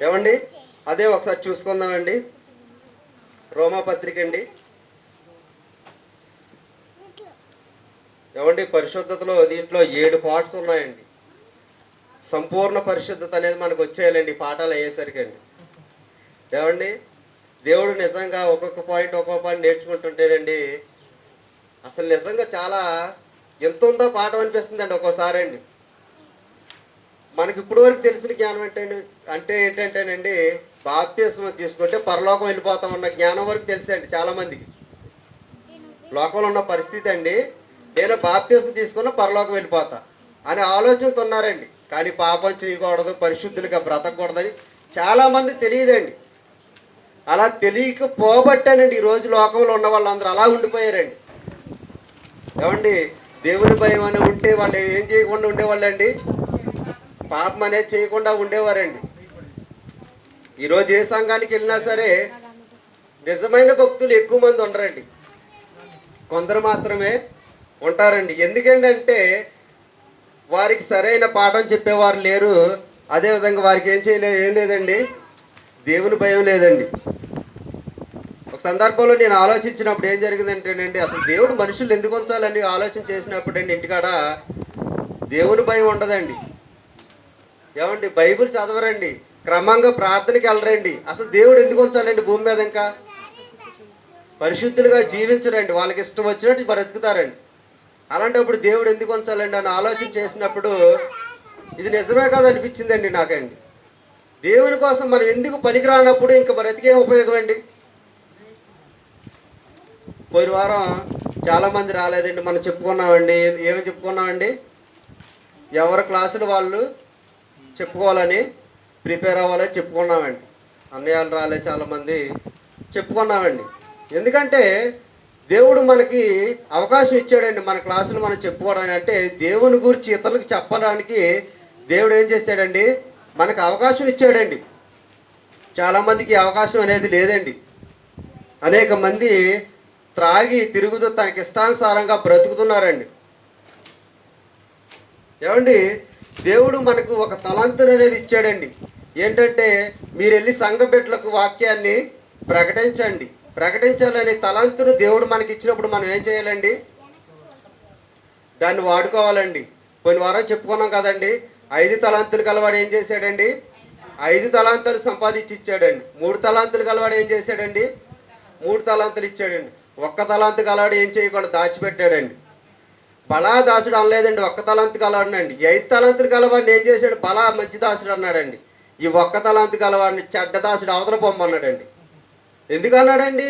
ఏమండి అదే ఒకసారి చూసుకుందామండి. రోమాపత్రిక అండి. ఏమండి పరిశుద్ధతలో దీంట్లో 7 పార్ట్స్ ఉన్నాయండి. సంపూర్ణ పరిశుద్ధత అనేది మనకు వచ్చేయాలండి పాఠాలు అయ్యేసరికి అండి. ఏమండి దేవుడు నిజంగా ఒక్కొక్క పాయింట్ నేర్చుకుంటుంటేనండి అసలు నిజంగా చాలా ఎంత ఉందో పాఠం అనిపిస్తుందండి ఒక్కోసారి అండి. మనకి ఇప్పటి వరకు తెలిసిన జ్ఞానం ఏంటంటేనండి బాప్తిస్మం తీసుకుంటే పరలోకం వెళ్ళిపోతామన్న జ్ఞానం వరకు తెలుసండి చాలామందికి. లోకంలో ఉన్న పరిస్థితి అండి, నేను బాప్తిస్మం తీసుకున్న పరలోకం వెళ్ళిపోతా అనే ఆలోచనతో ఉన్నారండి. కానీ పాపం చేయకూడదు, పరిశుద్ధులుగా బ్రతకూడదని చాలామంది తెలియదండి. అలా తెలియకపోబట్టానండి ఈరోజు లోకంలో ఉన్న వాళ్ళందరూ అలా ఉండిపోయారండి. ఏమండి దేవుని భయం అని ఉంటే వాళ్ళు ఏం చేయకుండా ఉండేవాళ్ళండి? పాపం అనేది చేయకుండా ఉండేవారండి. ఈరోజు ఏ సంఘానికి వెళ్ళినా సరే నిజమైన భక్తులు ఎక్కువ మంది ఉండరండి, కొందరు మాత్రమే ఉంటారండి. ఎందుకంటే వారికి సరైన పాఠం చెప్పేవారు లేరు. అదేవిధంగా వారికి ఏం లేదండి, దేవుని భయం లేదండి. ఒక సందర్భంలో నేను ఆలోచించినప్పుడు ఏం జరిగిందంటేనండి, అసలు దేవుడు మనుషులు ఎందుకు ఉంచాలని ఆలోచన చేసినప్పుడు అండి ఇంటికాడ దేవుని భయం ఉండదండి. ఏమండి బైబిల్ చదవరండి, క్రమంగా ప్రార్థనకి వెళ్ళరండి. అసలు దేవుడు ఎందుకు ఉంచాలండి భూమి మీద? ఇంకా పరిశుద్ధులుగా జీవించరండి, వాళ్ళకి ఇష్టం వచ్చినట్టు బ్రతుకుతారండి. అలాంటప్పుడు దేవుడు ఎందుకు ఉంచాలండి అని ఆలోచన చేసినప్పుడు ఇది నిజమే కదా అనిపించిందండి నాకండి. దేవుని కోసం మనం ఎందుకు పనికిరానప్పుడు ఇంకా బ్రతికేం ఉపయోగం అండి? పోయిన వారం చాలామంది రాలేదండి. మనం చెప్పుకున్నామండి, ఏమని చెప్పుకున్నామండి? ఎవరి క్లాసులు వాళ్ళు చెప్పుకోవాలని ప్రిపేర్ అవ్వాలని చెప్పుకున్నామండి. అన్నయ్యలు రాలే చాలామంది చెప్పుకున్నామండి. ఎందుకంటే దేవుడు మనకి అవకాశం ఇచ్చాడండి మన క్లాసులు మనం చెప్పుకోవడానికి. అంటే దేవుని గురించి ఇతరులకు చెప్పడానికి దేవుడు ఏం చేశాడండి, మనకు అవకాశం ఇచ్చాడండి. చాలామందికి అవకాశం అనేది లేదండి. అనేక మంది త్రాగి తిరుగుతూ తనకి ఇష్టానుసారంగా బ్రతుకుతున్నారండి. ఏమండి దేవుడు మనకు ఒక తలంతును అనేది ఇచ్చాడండి. ఏంటంటే మీరు వెళ్ళి సంఘ బిడ్డలకు వాక్యాన్ని ప్రకటించాలనే తలంతును దేవుడు మనకి ఇచ్చినప్పుడు మనం ఏం చేయాలండి? దాన్ని వాడుకోవాలండి. కొన్ని వారం చెప్పుకున్నాం కదండి, 5 తలాంతులు గలవాడు ఏం చేశాడండి? 5 తలాంతులు సంపాదించి ఇచ్చాడండి. 3 తలాంతులు గలవాడు ఏం చేశాడండి? 3 తలాంతులు ఇచ్చాడండి. 1 తలాంతు గలవాడు ఏం చేయకుండా దాచిపెట్టాడండి. బలా దాసుడు అనలేదండి, 1 తలాంతు గలవాడినండి. 5 తలాంతులు గలవాడిని ఏం చేశాడు? బలా మంచి దాసుడు అన్నాడండి. ఈ 1 తలాంతు గలవాడిని చెడ్డ దాసుడు అవతల పొమ్మన్నాడండి. ఎందుకు అన్నాడండి?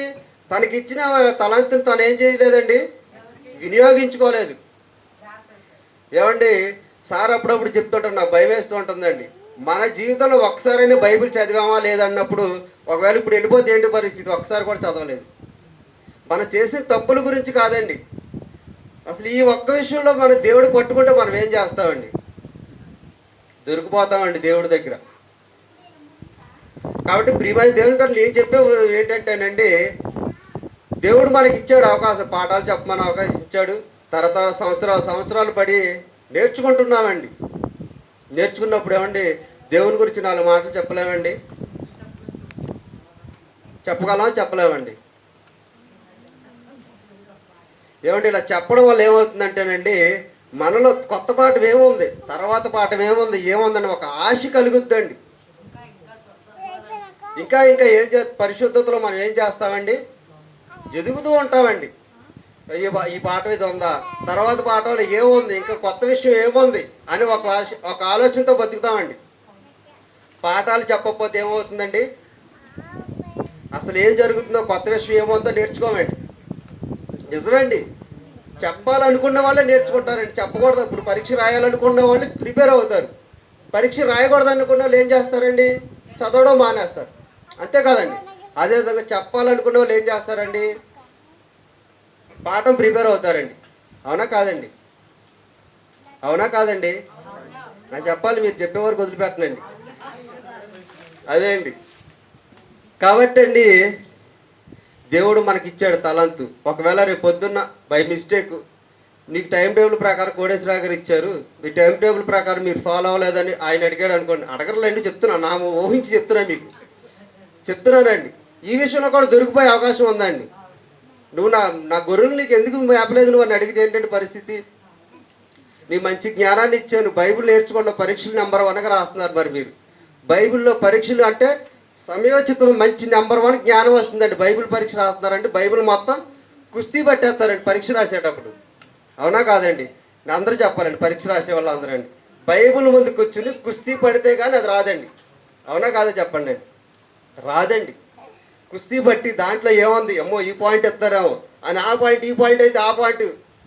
తనకిచ్చిన తలాంతుని తను ఏం చేయలేదండి, వినియోగించుకోలేదు. ఏమండి సార్ అప్పుడప్పుడు చెప్తుంటారు, నాకు భయం వేస్తూ ఉంటుందండి. మన జీవితంలో ఒక్కసారైనా బైబిల్ చదివామా లేదన్నప్పుడు, ఒకవేళ ఇప్పుడు వెళ్ళిపోతే ఏంటి పరిస్థితి? ఒక్కసారి కూడా చదవలేదు. మనం చేసే తప్పుల గురించి కాదండి, అసలు ఈ ఒక్క విషయంలో మన దేవుడు పట్టుకుంటే మనం ఏం చేస్తామండి? దొరికిపోతామండి దేవుడి దగ్గర. కాబట్టి ప్రియమైన దేవుని గారు నేను చెప్పే ఏంటంటేనండి, దేవుడు మనకి ఇచ్చాడు అవకాశం, పాఠాలు చెప్పమని అవకాశం ఇచ్చాడు. తరతర సంవత్సరాలు పడి నేర్చుకుంటున్నామండి. నేర్చుకున్నప్పుడు ఏమండి దేవుని గురించి 4 మాటలు చెప్పలేమండి? చెప్పగలమా? చెప్పలేమండి. ఏమండి ఇలా చెప్పడం వల్ల ఏమవుతుందంటేనండి, మనలో కొత్త పాఠం ఏముంది, తర్వాత పాఠం ఏముందని ఒక ఆశ కలుగుద్దండి. ఇంకా ఏం పరిశుద్ధతలో మనం ఏం చేస్తామండి? ఎదుగుతూ ఉంటామండి. ఈ పాఠం ఇది ఉందా, తర్వాత పాఠంలో ఏముంది, ఇంకా కొత్త విషయం ఏముంది అని ఒక ఆలోచనతో బతుకుతామండి. పాఠాలు చెప్పకపోతే ఏమవుతుందండి? అసలు ఏం జరుగుతుందో, కొత్త విషయం ఏముందో నేర్చుకోమండి. నిజమండి, చెప్పాలనుకున్న వాళ్ళే నేర్చుకుంటారండి, చెప్పకూడదు. ఇప్పుడు పరీక్ష రాయాలనుకున్న వాళ్ళు ప్రిపేర్ అవుతారు, పరీక్ష రాయకూడదు అనుకున్న వాళ్ళు ఏం చేస్తారండి? చదవడం మానేస్తారు. అంతే కదండి. అదేవిధంగా చెప్పాలనుకున్న వాళ్ళు ఏం చేస్తారండి? పాఠం ప్రిపేర్ అవుతారండి. అవునా కాదండి? అవునా కాదండి? నాకు చెప్పాలి, మీరు చెప్పే వరకు వదిలిపెట్టనండి. అదే అండి. కాబట్టి అండి, దేవుడు మనకిచ్చాడు తలంతు. ఒకవేళ రేపు పొద్దున్న బై మిస్టేక్ నీకు టైం టేబుల్ ప్రకారం కోటేశ్వరరావు గారు ఇచ్చారు, మీ టైం టేబుల్ ప్రకారం మీరు ఫాలో అవ్వలేదని ఆయన అడిగాడు అనుకోండి, అడగరులేండి, చెప్తున్నాను, నా ఊహించి చెప్తున్నానండి. ఈ విషయంలో కూడా దొరికిపోయే అవకాశం ఉందండి. నువ్వు నా గొర్రెలు నీకు ఎందుకు మేపలేదు నువ్వు అని అడిగితే ఏంటంటే పరిస్థితి? నీ మంచి జ్ఞానాన్ని ఇచ్చాను, బైబిల్ నేర్చుకున్న పరీక్షలు నెంబర్ 1గా రాస్తున్నారు. మరి మీరు బైబిల్లో పరీక్షలు అంటే సమయోచితం మంచి నెంబర్ 1 జ్ఞానం వస్తుందండి. బైబిల్ పరీక్ష రాస్తున్నారంటే బైబిల్ మొత్తం కుస్తీ పట్టేస్తారండి పరీక్ష రాసేటప్పుడు. అవునా కాదండి? అందరూ చెప్పాలండి, పరీక్ష రాసే వాళ్ళు అందరూ అండి, బైబిల్ ముందు కూర్చుని కుస్తీ పడితే కానీ అది రాదండి. అవునా కాదా చెప్పండి అండి? రాదండి. కుస్తీ పట్టి దాంట్లో ఏముంది, అమ్మో ఈ పాయింట్ ఎత్తారేమో అని, ఆ పాయింట్ ఈ పాయింట్ అయితే ఆ పాయింట్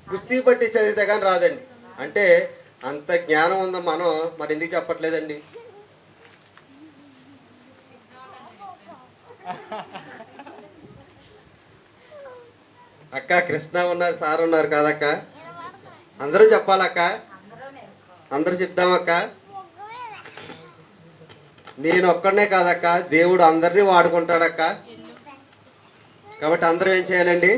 కుస్తీ పట్టి చదివితే కానీ రాదండి. అంటే అంత జ్ఞానం ఉందో మనం మరి ఎందుకు చెప్పట్లేదండి? అక్క కృష్ణ ఉన్నారు, సార్ ఉన్నారు కాదక్క, అందరూ చెప్పాలక్క, అందరూ చెప్దామక్క. నేను ఒక్కడనే కాదక్క, దేవుడు అందరినీ వాడుకుంటాడక్క. కాబట్టి అందరూ ఏం చేయాలండి?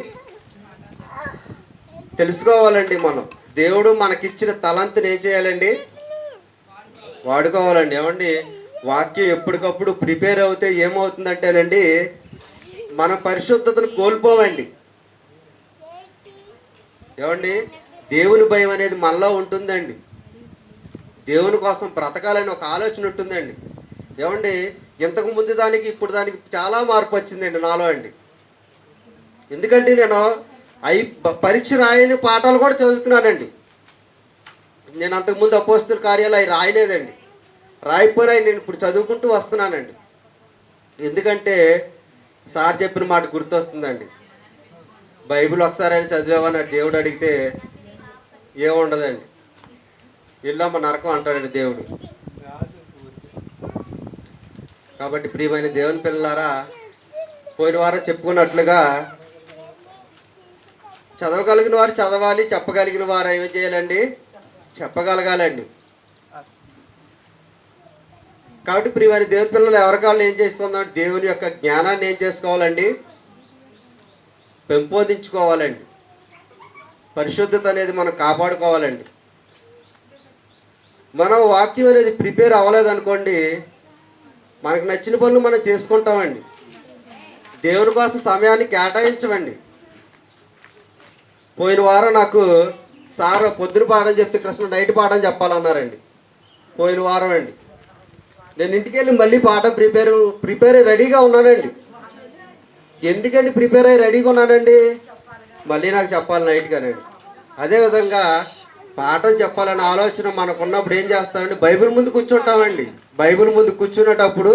తెలుసుకోవాలండి. మనం దేవుడు మనకిచ్చిన తలంతుని ఏం చేయాలండి? వాడుకోవాలండి. ఏమండి, వాక్యం ఎప్పటికప్పుడు ప్రిపేర్ అవుతే ఏమవుతుందంటేనండి, మన పరిశుద్ధతను కోల్పోవండి. ఏమండి, దేవుని భయం అనేది మనలో ఉంటుందండి. దేవుని కోసం బ్రతకాలని ఒక ఆలోచన ఉంటుందండి. ఏమండి, ఇంతకు ముందు దానికి ఇప్పుడు దానికి చాలా మార్పు వచ్చిందండి నాలో అండి. ఎందుకంటే నేను పరీక్ష రాయని పాఠాలు కూడా చదువుతున్నానండి. నేను అంతకుముందు అపోస్తుల కార్యాలు అవి రాయలేదండి, రాయిపోయినా నేను ఇప్పుడు చదువుకుంటూ వస్తున్నానండి. ఎందుకంటే సార్ చెప్పిన మాట గుర్తొస్తుందండి. బైబిల్ ఒకసారి అయినా చదివామని దేవుడు అడిగితే ఏముండదండి, ఇల్లమ్మ నరకం అంటాడండి దేవుడు. కాబట్టి ప్రియమైన దేవుని పిల్లలారా, పోయిన వారం చెప్పుకున్నట్లుగా చదవగలిగిన వారు చదవాలి, చెప్పగలిగిన వారు ఏమి చేయాలండి? చెప్పగలగాలండి. కాబట్టి ప్రియమైన దేవుని పిల్లలు ఎవరికాళ్ళు ఏం చేసుకుందాం? దేవుని యొక్క జ్ఞానాన్ని ఏం చేసుకోవాలండి? పెంపొందించుకోవాలండి. పరిశుద్ధత అనేది మనం కాపాడుకోవాలండి. మనం వాక్యం అనేది ప్రిపేర్ అవ్వలేదనుకోండి, మనకు నచ్చిన పనులు మనం చేసుకుంటామండి. దేవుని కోసం సమయాన్ని కేటాయించమండి. పోయిన వారం నాకు సార్ పొద్దున పాఠం చెప్తే కృష్ణ నైట్ పాఠం చెప్పాలన్నారండి. పోయిన వారం అండి, నేను ఇంటికి వెళ్ళి మళ్ళీ పాఠం ప్రిపేర్ రెడీగా ఉన్నానండి. ఎందుకండి ప్రిపేర్ అయ్యి రెడీగా ఉన్నానండి? మళ్ళీ నాకు చెప్పాలి నైట్ కానండి. అదేవిధంగా పాఠం చెప్పాలనే ఆలోచన మనకు ఉన్నప్పుడు ఏం చేస్తామండి? బైబిల్ ముందు కూర్చుంటామండి. బైబిల్ ముందు కూర్చునేటప్పుడు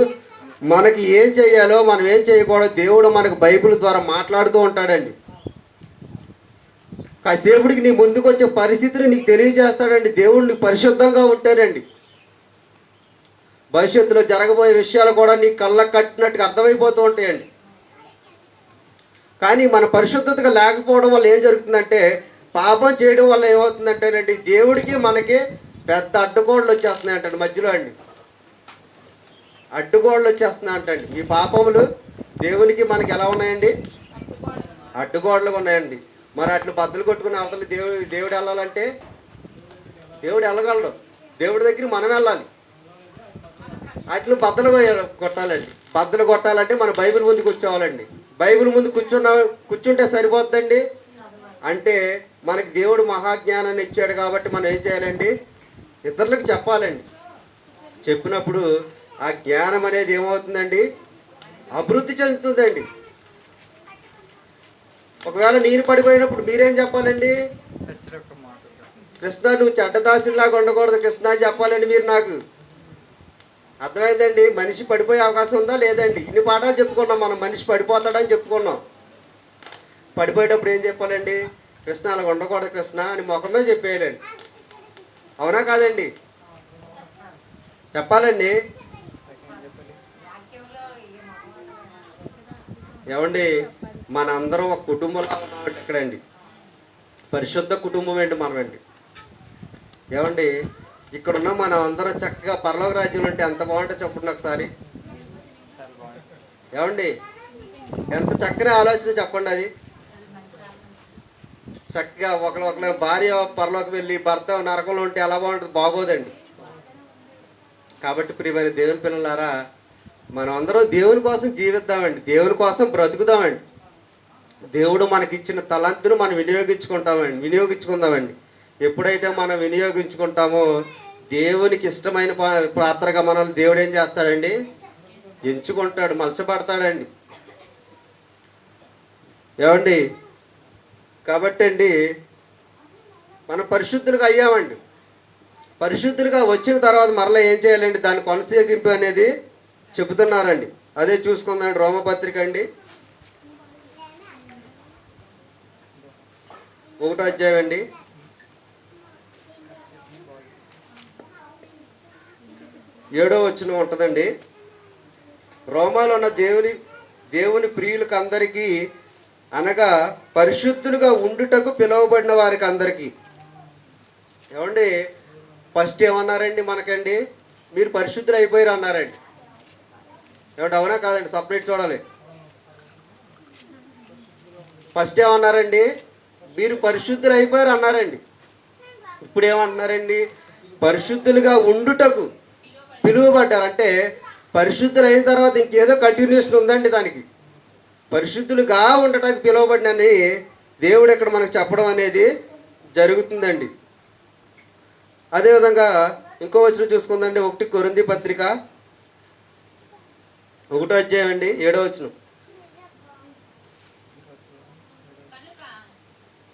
మనకి ఏం చేయాలో మనం ఏం చేయకూడదు దేవుడు మనకు బైబిల్ ద్వారా మాట్లాడుతూ ఉంటాడండి. కాసేపుడికి నీ ముందుకు వచ్చే పరిస్థితిని నీకు తెలియజేస్తాడండి. దేవుడు నీకు పరిశుద్ధంగా ఉంటానండి. భవిష్యత్తులో జరగబోయే విషయాలు కూడా నీ కళ్ళకు కట్టినట్టుగా అర్థమైపోతూ ఉంటాయండి. కానీ మన పరిశుద్ధతగా లేకపోవడం వల్ల ఏం జరుగుతుందంటే, పాపం చేయడం వల్ల ఏమవుతుందంటేనండి, దేవుడికి మనకి పెద్ద అడ్డుగోడలు వచ్చేస్తున్నాయి అంటండి మధ్యలో అండి. అడ్డుగోడలు వచ్చేస్తున్నాయి అంటండి. ఈ పాపములు దేవునికి మనకి ఎలా ఉన్నాయండి? అడ్డుగోడలుగా ఉన్నాయండి. మరి అట్లా బద్దలు కొట్టుకుని అవతల దేవుడు వెళ్ళాలంటే దేవుడు వెళ్ళగలడు. దేవుడి దగ్గర మనం వెళ్ళాలి. అట్లు బద్దలు కొట్టాలండి. బద్దలు కొట్టాలంటే మన బైబిల్ ముందు కూర్చోవాలండి. బైబిల్ ముందు కూర్చుంటే సరిపోతుందండి. అంటే మనకి దేవుడు మహాజ్ఞానాన్ని ఇచ్చాడు కాబట్టి మనం ఏం చేయాలండి? ఇతరులకు చెప్పాలండి. చెప్పినప్పుడు ఆ జ్ఞానం అనేది ఏమవుతుందండి? అభివృద్ధి చెందుతుందండి. ఒకవేళ నీరు పడిపోయినప్పుడు మీరేం చెప్పాలండి? కృష్ణ నువ్వు చెడ్డదాసులాగా ఉండకూడదు కృష్ణ అని చెప్పాలండి మీరు. నాకు అర్థమైందండి. మనిషి పడిపోయే అవకాశం ఉందా లేదండి? ఇన్ని పాఠాలు చెప్పుకున్నాం మనం. మనిషి పడిపోతాడని చెప్పుకున్నాం. పడిపోయేటప్పుడు ఏం చెప్పాలండి? కృష్ణ అలా ఉండకూడదు కృష్ణ అని ముఖమే చెప్పేయాలండి. అవునా కాదండి? చెప్పాలండి. ఏమండి, మన అందరం ఒక కుటుంబంలో ఉన్నామండి ఇక్కడండి. పరిశుద్ధ కుటుంబం అండి మనమండి. ఏమండి, ఇక్కడున్న మనం అందరం చక్కగా పరలోక రాజ్యంలో ఉంటే ఎంత బాగుంటుంది చెప్పండి ఒకసారి. ఏమండి, ఎంత చక్కని ఆలోచన చెప్పండి. అది చక్కగా ఒకళ్ళ భార్య పరలోకి వెళ్ళి భర్త నరకంలో ఉంటే ఎలా బాగుంటుంది? బాగోదండి. కాబట్టి ప్రియమైన దేవుని పిల్లలారా, మనం అందరం దేవుని కోసం జీవిద్దామండి. దేవుని కోసం బ్రతుకుదామండి. దేవుడు మనకిచ్చిన తలంతును మనం వినియోగించుకుందామండి. ఎప్పుడైతే మనం వినియోగించుకుంటామో దేవునికి ఇష్టమైన పాత్రగా మనల్ని దేవుడు ఏం చేస్తాడండి? ఎంచుకుంటాడు, మలచబడతాడండి. ఏమండి, కాబట్టి అండి మనం పరిశుద్ధులుగా అయ్యామండి. పరిశుద్ధులుగా వచ్చిన తర్వాత మరలా ఏం చేయాలండి? దాని కొనసాగింపు అనేది చెబుతున్నారండి. అదే చూసుకుందాం. రోమపత్రిక అండి 1వ అధ్యాయం అండి 7వ వచనం ఉంటుందండి. రోమాలో ఉన్న దేవుని ప్రియులకు అందరికీ, అనగా పరిశుద్ధులుగా ఉండుటకు పిలువబడిన వారికి అందరికీ. ఏమండి, ఫస్ట్ ఏమన్నారండి మనకండి? మీరు పరిశుద్ధులు అయిపోయారు అన్నారండి. ఏమంటే అవునా కాదండి? సపరేట్ చూడాలి. ఫస్ట్ ఏమన్నారండి? మీరు పరిశుద్ధులు అయిపోయారు అన్నారండి. ఇప్పుడు ఏమంటున్నారండి? పరిశుద్ధులుగా ఉండుటకు పిలువబడ్డారు. అంటే పరిశుద్ధులు అయిన తర్వాత ఇంకేదో కంటిన్యూషన్ ఉందండి దానికి. పరిశుద్ధులుగా ఉండటానికి పిలువబడినని దేవుడు ఇక్కడ మనకు చెప్పడం అనేది జరుగుతుందండి. అదేవిధంగా ఇంకో వచనం చూసుకుందండి. 1 కొరింథీ పత్రిక 1వ అధ్యాయం అండి 7వ వచనం.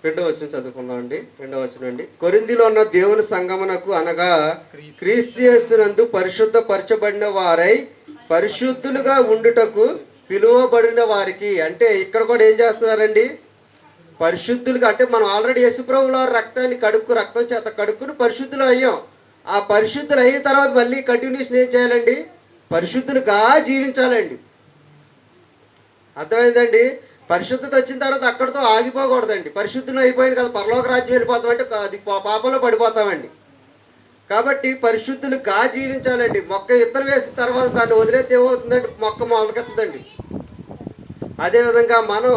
2వ వచనం చదువుకుందామండి. 2వ వచనం అండి. కొరింథీలో ఉన్న దేవుని సంగమునకు, అనగా క్రీస్తు యేసునందు పరిశుద్ధపరచబడిన వారై పరిశుద్ధులుగా ఉండుటకు పిలువబడిన వారికి. అంటే ఇక్కడ కూడా ఏం చేస్తున్నారండి? పరిశుద్ధులుగా అంటే మనం ఆల్రెడీ యేసుప్రభుల రక్తం చేత కడుక్కుని పరిశుద్ధులు అయ్యాం. ఆ పరిశుద్ధులు అయిన తర్వాత మళ్ళీ కంటిన్యూషన్ ఏం చేయాలండి? పరిశుద్ధులుగా జీవించాలండి. అర్థమైందండి? పరిశుద్ధత వచ్చిన తర్వాత అక్కడితో ఆగిపోకూడదండి. పరిశుద్ధులు అయిపోయింది కదా, పరలోక రాజ్యం వెళ్ళిపోతామంటే అది పాపంలో పడిపోతామండి. కాబట్టి పరిశుద్ధులుగా జీవించాలండి. మొక్క విత్తనం వేసిన తర్వాత దాన్ని వదిలేస్తే ఏమవుతుందండి? మొక్క మొలకెత్తదండి. అదేవిధంగా మనం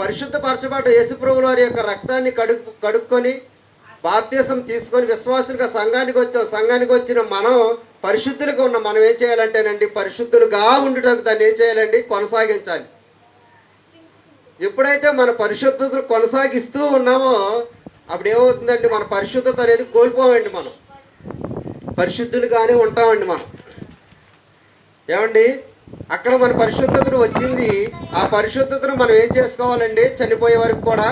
పరిశుద్ధపరచబడ్డ యేసుప్రభుల వారి యొక్క రక్తాన్ని కడుక్కొని బాప్తీసం తీసుకొని విశ్వాసులుగా సంఘానికి వచ్చాం. సంఘానికి వచ్చిన మనం పరిశుద్ధులుగా ఉన్నాం. మనం ఏం చేయాలంటేనండి, పరిశుద్ధులుగా ఉండటం దాన్ని ఏం చేయాలండి? కొనసాగించాలి. ఎప్పుడైతే మన పరిశుద్ధతను కొనసాగిస్తూ ఉన్నామో అప్పుడు ఏమవుతుందండి? మన పరిశుద్ధత అనేది కోల్పోమండి. మనం పరిశుద్ధులుగానే ఉంటామండి మనం. ఏమండి, అక్కడ మన పరిశుద్ధతను వచ్చింది. ఆ పరిశుద్ధతను మనం ఏం చేసుకోవాలండి? చనిపోయే వరకు కూడా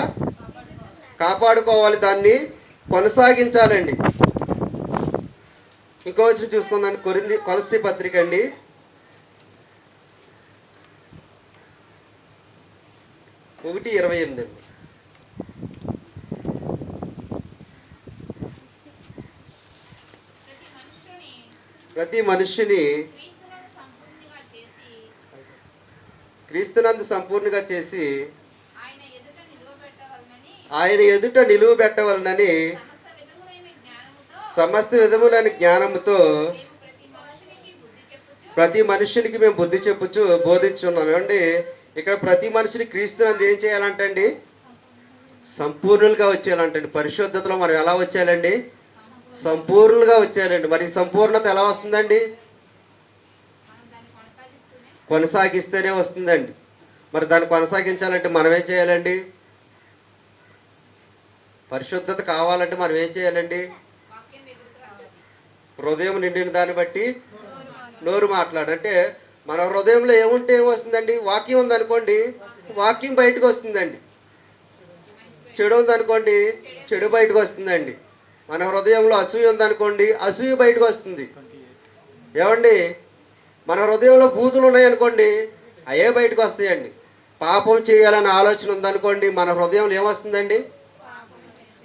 కాపాడుకోవాలి, దాన్ని కొనసాగించాలండి. ఇంకో వచ్చి చూసుకుందండి. కొలస్సీ పత్రిక అండి 1:28 అండి. ప్రతి మనిషిని క్రీస్తునందు సంపూర్ణంగా చేసి ఆయన ఎదుట నిలువ పెట్టవలనని సమస్త విధములైన జ్ఞానముతో ప్రతి మనుషునికి మేము బుద్ధి చెప్పుచు బోధించున్నాం. ఏమండి, ఇక్కడ ప్రతి మనిషిని క్రీస్తునందు ఏం చేయాలంటండి? సంపూర్ణులుగా వచ్చేయాలంటండి. పరిశుద్ధతలో మనం ఎలా వచ్చేయాలండి? సంపూర్ణులుగా వచ్చేయాలండి. మరి సంపూర్ణత ఎలా వస్తుందండి? కొనసాగిస్తేనే వస్తుందండి. మరి దాన్ని కొనసాగించాలంటే మనం ఏం చేయాలండి? పరిశుద్ధత కావాలంటే మనం ఏం చేయాలండి? హృదయం నిండిన దాన్ని బట్టి నోరు మాట్లాడంటే మన హృదయంలో ఏముంటే ఏమొస్తుందండి? వాక్యం ఉందనుకోండి, వాక్యం బయటకు వస్తుందండి. చెడు ఉందనుకోండి, చెడు బయటకు వస్తుందండి. మన హృదయంలో అసూయ ఉందనుకోండి, అసూయ బయటకు వస్తుంది. ఏమండి, మన హృదయంలో బూతులు ఉన్నాయనుకోండి, అవే బయటకు వస్తాయండి. పాపం చేయాలనే ఆలోచన ఉందనుకోండి, మన హృదయంలో ఏమొస్తుందండి?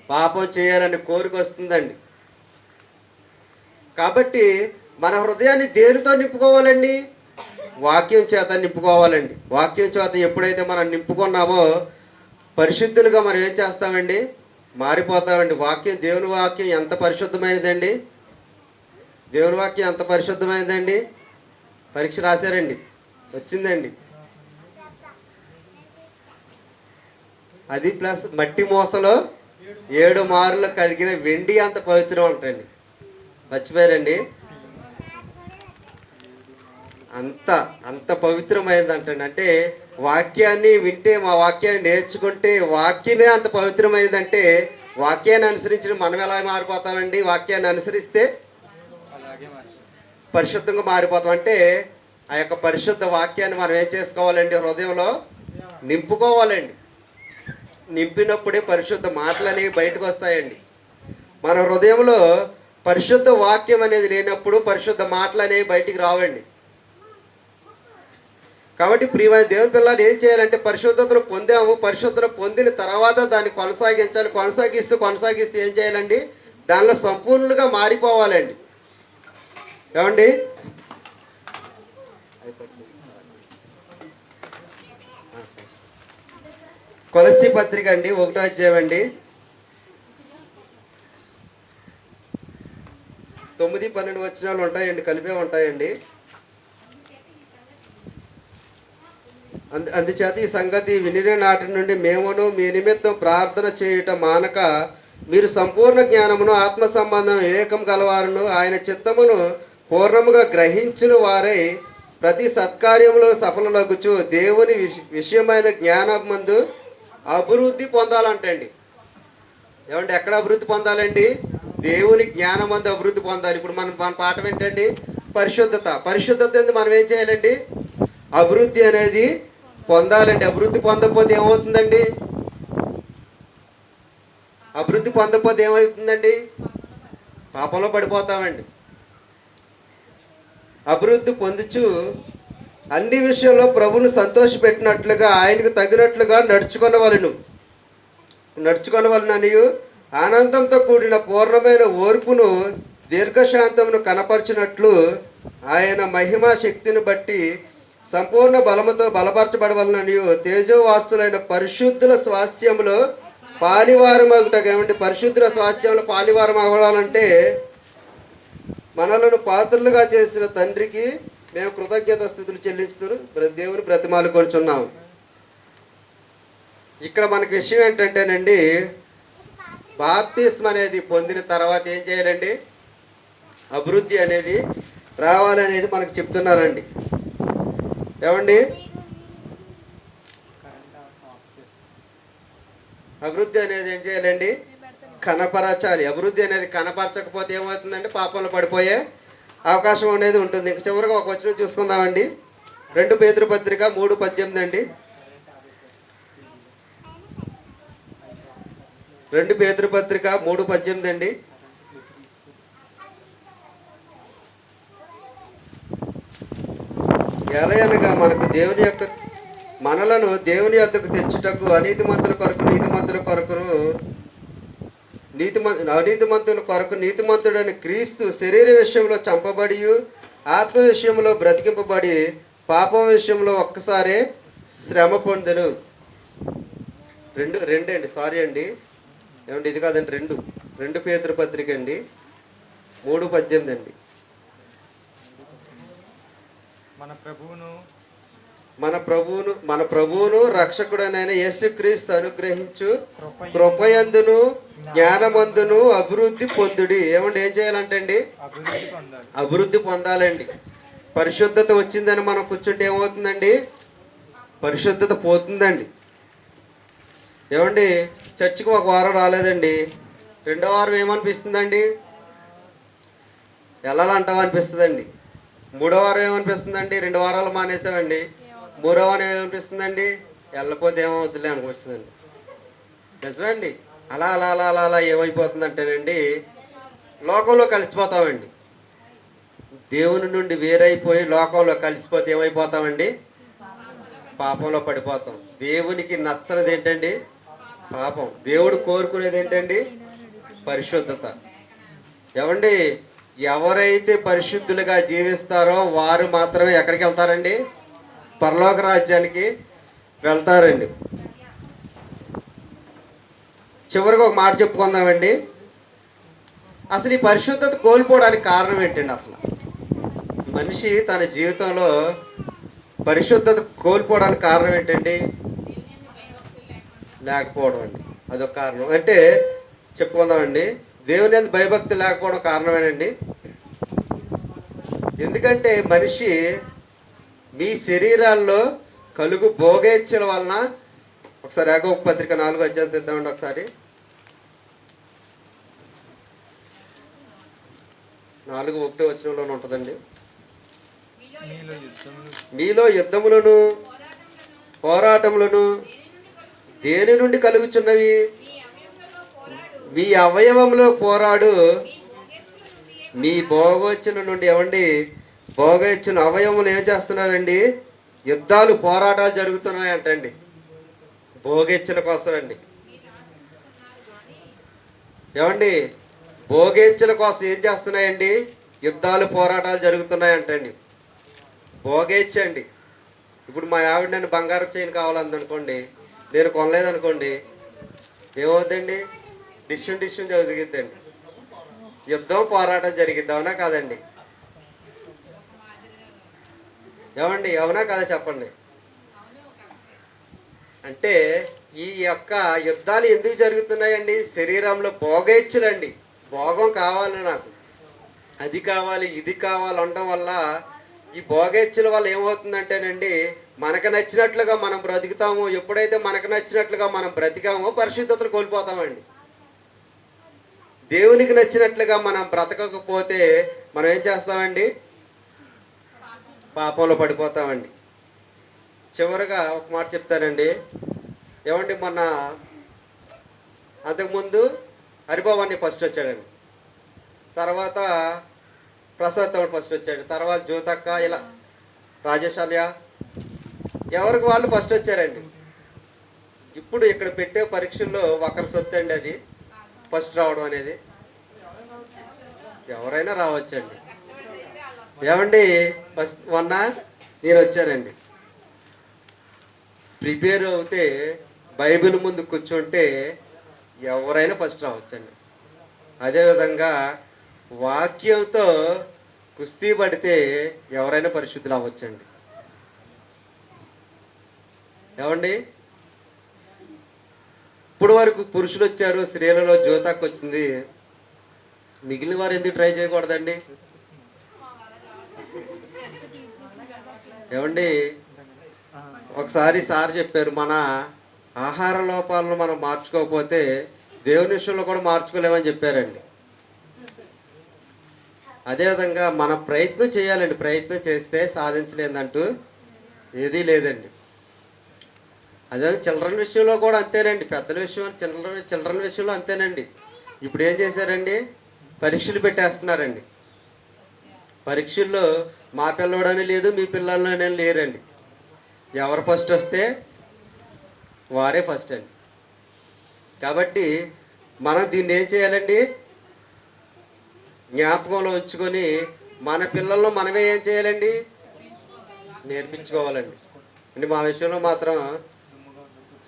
పాపం చేయాలని కోరిక వస్తుందండి. కాబట్టి మన హృదయాన్ని దేనితో నింపుకోవాలండి? వాక్యం చేత నింపుకోవాలండి. వాక్యం చేత ఎప్పుడైతే మనం నింపుకున్నామో పరిశుద్ధులుగా మనం ఏం చేస్తామండి? మారిపోతామండి. వాక్యం, దేవుని వాక్యం ఎంత పరిశుద్ధమైనదండి! దేవుని వాక్యం ఎంత పరిశుద్ధమైనదండి! పరీక్ష రాశారండి, వచ్చిందండి. అది ప్లస్ మట్టి మూసలో 7 మార్లు కడిగిన వెండి అంత పవిత్రం అంటండి. మర్చిపోయారండి? అంత అంత పవిత్రమైనదంటండి. అంటే వాక్యాన్ని వింటే, మా వాక్యాన్ని నేర్చుకుంటే వాక్యమే అంత పవిత్రమైనదంటే వాక్యాన్ని అనుసరించిన మనం ఎలా మారిపోతామండి? వాక్యాన్ని అనుసరిస్తే పరిశుద్ధంగా మారిపోతాం. అంటే ఆ యొక్క పరిశుద్ధ వాక్యాన్ని మనం ఏం చేసుకోవాలండి? హృదయంలో నింపుకోవాలండి. నింపినప్పుడే పరిశుద్ధ మాటలు అనేవి బయటకు వస్తాయండి. మన హృదయంలో పరిశుద్ధ వాక్యం అనేది లేనప్పుడు పరిశుద్ధ మాటలు అనేవి బయటికి రావండి. కాబట్టి ప్రియమైన దేవుని పిల్లలు ఏం చేయాలంటే పరిశుద్ధతను పొందాము. పరిశుద్ధతను పొందిన తర్వాత దాన్ని కొనసాగించాలి. కొనసాగిస్తూ ఏం చేయాలండి? దానిలో సంపూర్ణంగా మారిపోవాలండి. ఏమండి, కొలస్సీ పత్రిక అండి 1వ అధ్యాయం అండి 9-12 వచనాలు ఉంటాయండి, కలిపే ఉంటాయండి. అందుచేత ఈ సంగతి వినిన నాటి నుండి మేమును మీ నిమిత్తం ప్రార్థన చేయుట మానక మీరు సంపూర్ణ జ్ఞానమును ఆత్మ సంబంధం వివేకం గలవారును ఆయన చిత్తమును పూర్ణముగా గ్రహించిన వారై ప్రతి సత్కార్యములో సఫలలగుచు దేవుని విషయమైన జ్ఞానమందు అభివృద్ధి పొందాలంటండి. ఏమంటే ఎక్కడ అభివృద్ధి పొందాలండి? దేవుని జ్ఞానమందు అభివృద్ధి పొందాలి. ఇప్పుడు మన పాఠం ఏంటండి? పరిశుద్ధత. పరిశుద్ధత ఎందుకు మనం ఏం చేయాలండి? అభివృద్ధి అనేది పొందాలండి. అభివృద్ధి పొందకపోతే ఏమవుతుందండి? అభివృద్ధి పొందకపోతే ఏమవుతుందండి? పాపంలో పడిపోతామండి. అభివృద్ధి పొందుచు అన్ని విషయంలో ప్రభువును సంతోషపెట్టినట్లుగా ఆయనకు తగినట్లుగా నడుచుకొనవలనని ఆనందంతో కూడిన పూర్ణమైన ఓర్పును దీర్ఘశాంతమును కనపరిచినట్లు ఆయన మహిమా శక్తిని బట్టి సంపూర్ణ బలముతో బలపరచబడవలనని తేజోవాసులైన పరిశుద్ధుల స్వాస్థ్యములో పాలివారమగుటకు. ఏమంటే పరిశుద్ధుల స్వాస్థ్యంలో పాలివారం అవ్వాలంటే మనలను పాత్రలుగా చేసిన తండ్రికి మేము కృతజ్ఞత స్థుతులు చెల్లిస్తూ దేవుని బ్రతిమాలు కొంచున్నాము. ఇక్కడ మనకి విషయం ఏంటంటేనండి, బాప్తిస్మ అనేది పొందిన తర్వాత ఏం చేయాలండి? అభివృద్ధి అనేది రావాలనేది మనకు చెప్తున్నారండి. ఏమండి, అభివృద్ధి అనేది ఏం చేయాలండి? కనపరచాలి. అభివృద్ధి అనేది కనపరచకపోతే ఏమవుతుందంటే పాపంలో పడిపోయే అవకాశం అనేది ఉంటుంది. ఇంక చివరిగా ఒక వచనం చూసుకుందామండి. 2 పేతురు పత్రిక 3:18 అండి. 2 పేతురు పత్రిక 3:18 అండి. ఎలయనగా మనలను దేవుని యొద్దకు తెచ్చుటకు అనీతిమంతుల కొరకు నీతిమంతుల కొరకును అనీతిమంతుల కొరకు నీతిమంతుడని క్రీస్తు శరీర విషయంలో చంపబడి ఆత్మ విషయంలో బ్రతికింపబడి పాపం విషయంలో ఒక్కసారే శ్రమ పొందెను. రెండండి, సారీ అండి, ఏమండి ఇది కాదండి, రెండు పేతురు పత్రిక అండి 3:18 అండి. మన ప్రభువును రక్షకుడనైన యేసుక్రీస్తు అనుగ్రహించు కృపయందును జ్ఞానమందును అభివృద్ధి పొందుడి. ఏమండి ఏం చేయాలంటే అండి, అభివృద్ధి పొందాలండి. పరిశుద్ధత వచ్చిందని మనం కూర్చుంటే ఏమవుతుందండి, పరిశుద్ధత పోతుందండి. ఏమండి చర్చికి ఒక వారం రాలేదండి, రెండో వారం ఏమనిపిస్తుందండి, వెళ్ళాలంటాం అనిపిస్తుందండి. మూడో వారం ఏమనిపిస్తుందండి, 2 వారాలు మానేసామండి. మూడో వారం ఏమనిపిస్తుందండి, వెళ్ళకపోతే ఏమవుతుందిలే అనిపిస్తుందండి. నిజమండి. అలా అలా అలా అలా అలా ఏమైపోతుందంటేనండి, లోకంలో కలిసిపోతామండి. దేవుని నుండి వేరైపోయి లోకంలో కలిసిపోతే ఏమైపోతామండి, పాపంలో పడిపోతాం. దేవునికి నచ్చనిది ఏంటండి, పాపం. దేవుడు కోరుకునేది ఏంటండి, పరిశుద్ధత. ఏమండి ఎవరైతే పరిశుద్ధులుగా జీవిస్తారో వారు మాత్రమే ఎక్కడికి వెళ్తారండి, పరలోక రాజ్యానికి వెళ్తారండి. చివరికి ఒక మాట చెప్పుకుందామండి. అసలు ఈ పరిశుద్ధత కోల్పోవడానికి కారణం ఏంటండి, అసలు మనిషి తన జీవితంలో పరిశుద్ధత కోల్పోవడానికి కారణం ఏంటండి, లేకపోవడం అండి. అదొక కారణం. అంటే చెప్పుకుందామండి, దేవుని యందు భయభక్తి లేకపోవడం కారణమేనండి. ఎందుకంటే మనిషి మీ శరీరాల్లో కలుగు భోగేచ్ఛల వలన, ఒకసారి యాకోబు పత్రిక 4వ అధ్యాయం తెద్దామండి. ఒకసారి 4:1 వచనంలోనే ఉంటుందండి. మీలో యుద్ధములను పోరాటములను దేని నుండి కలుగుచున్నవి, మీ అవయవంలో పోరాడు మీ భోగోచ్చిన నుండి. ఏమండి భోగోచ్చిన అవయవములు ఏం చేస్తున్నారండి, యుద్ధాలు పోరాటాలు జరుగుతున్నాయంటండి, భోగేచ్ఛల కోసం అండి. ఏమండి భోగేచ్ఛల కోసం ఏం చేస్తున్నాయండి, యుద్ధాలు పోరాటాలు జరుగుతున్నాయంటండి. భోగేచ్ఛ అండి. ఇప్పుడు మా ఆవిడ నన్ను బంగారం చైన్ కావాలందనుకోండి, నేను కొనలేదనుకోండి, ఏమవుతుందండి, డిస్యూన్ జరిగిద్దండి, యుద్ధం పోరాటం జరిగిద్ది. అవునా కాదండి, ఏమండి అవునా కాదా చెప్పండి. అంటే ఈ యొక్క యుద్ధాలు ఎందుకు జరుగుతున్నాయండి, శరీరంలో భోగేచ్ఛలండి. భోగం కావాలి, నాకు అది కావాలి ఇది కావాలి అనడం వల్ల, ఈ భోగేచ్ఛల వల్ల ఏమవుతుందంటేనండి, మనకు నచ్చినట్లుగా మనం బ్రతుకుతాము. ఎప్పుడైతే మనకు నచ్చినట్లుగా మనం బ్రతికామో పరిశుద్ధతను కోల్పోతామండి. దేవునికి నచ్చినట్లుగా మనం బ్రతకకపోతే మనం ఏం చేస్తామండి, పాపంలో పడిపోతామండి. చివరిగా ఒక మాట చెప్తానండి. ఏమండి మొన్న అంతకుముందు హరిభవాన్ని ఫస్ట్ వచ్చాడండి, తర్వాత ప్రసాద్ తమ్ముడు ఫస్ట్ వచ్చాడు, తర్వాత జ్యోతక్క, ఇలా రాజేశాల్య, ఎవరికి వాళ్ళు ఫస్ట్ వచ్చారండి. ఇప్పుడు ఇక్కడ పెట్టే పరీక్షల్లో ఒకరి సొత్తు అండి అది, ఫస్ట్ రావడం అనేది. ఎవరైనా రావచ్చండి. ఏమండి ఫస్ట్ మొన్న నేను వచ్చానండి, ప్రిపేర్ అవుతే బైబిల్ ముందు కూర్చుంటే ఎవరైనా ఫస్ట్ రావచ్చండి. అదేవిధంగా వాక్యంతో కుస్తీ పడితే ఎవరైనా పరిశుద్ధులు అవ్వచ్చండి. ఏమండి ఇప్పుడు వరకు పురుషులు వచ్చారు, స్త్రీలలో జ్యోతకు వచ్చింది, మిగిలిన వారు ఎందుకు ట్రై చేయకూడదండి. ఏమండి ఒకసారి సార్ చెప్పారు, మన ఆహార లోపాలను మనం మార్చుకోకపోతే దేవుని విషయంలో కూడా మార్చుకోలేమని చెప్పారండి. అదేవిధంగా మనం ప్రయత్నం చేయాలండి, ప్రయత్నం చేస్తే సాధించలేదంటూ ఏదీ లేదండి. అదే చిల్డ్రన్ విషయంలో కూడా అంతేనండి, పెద్దల విషయం చిల్డ్రన్ విషయంలో అంతేనండి. ఇప్పుడు ఏం చేశారండి, పరీక్షలు పెట్టేస్తున్నారండి. పరీక్షల్లో మా పిల్లోడని లేదు, మీ పిల్లలని లేరండి. ఎవరు ఫస్ట్ వస్తే వారే ఫస్ట్ అండి. కాబట్టి మనం దీన్ని ఏం చేయాలండి? జ్ఞాపకంలో ఉంచుకొని మన పిల్లలను మనమే ఏం చేయాలండి? నేర్పించుకోవాలండి. అంటే మా విషయంలో మాత్రం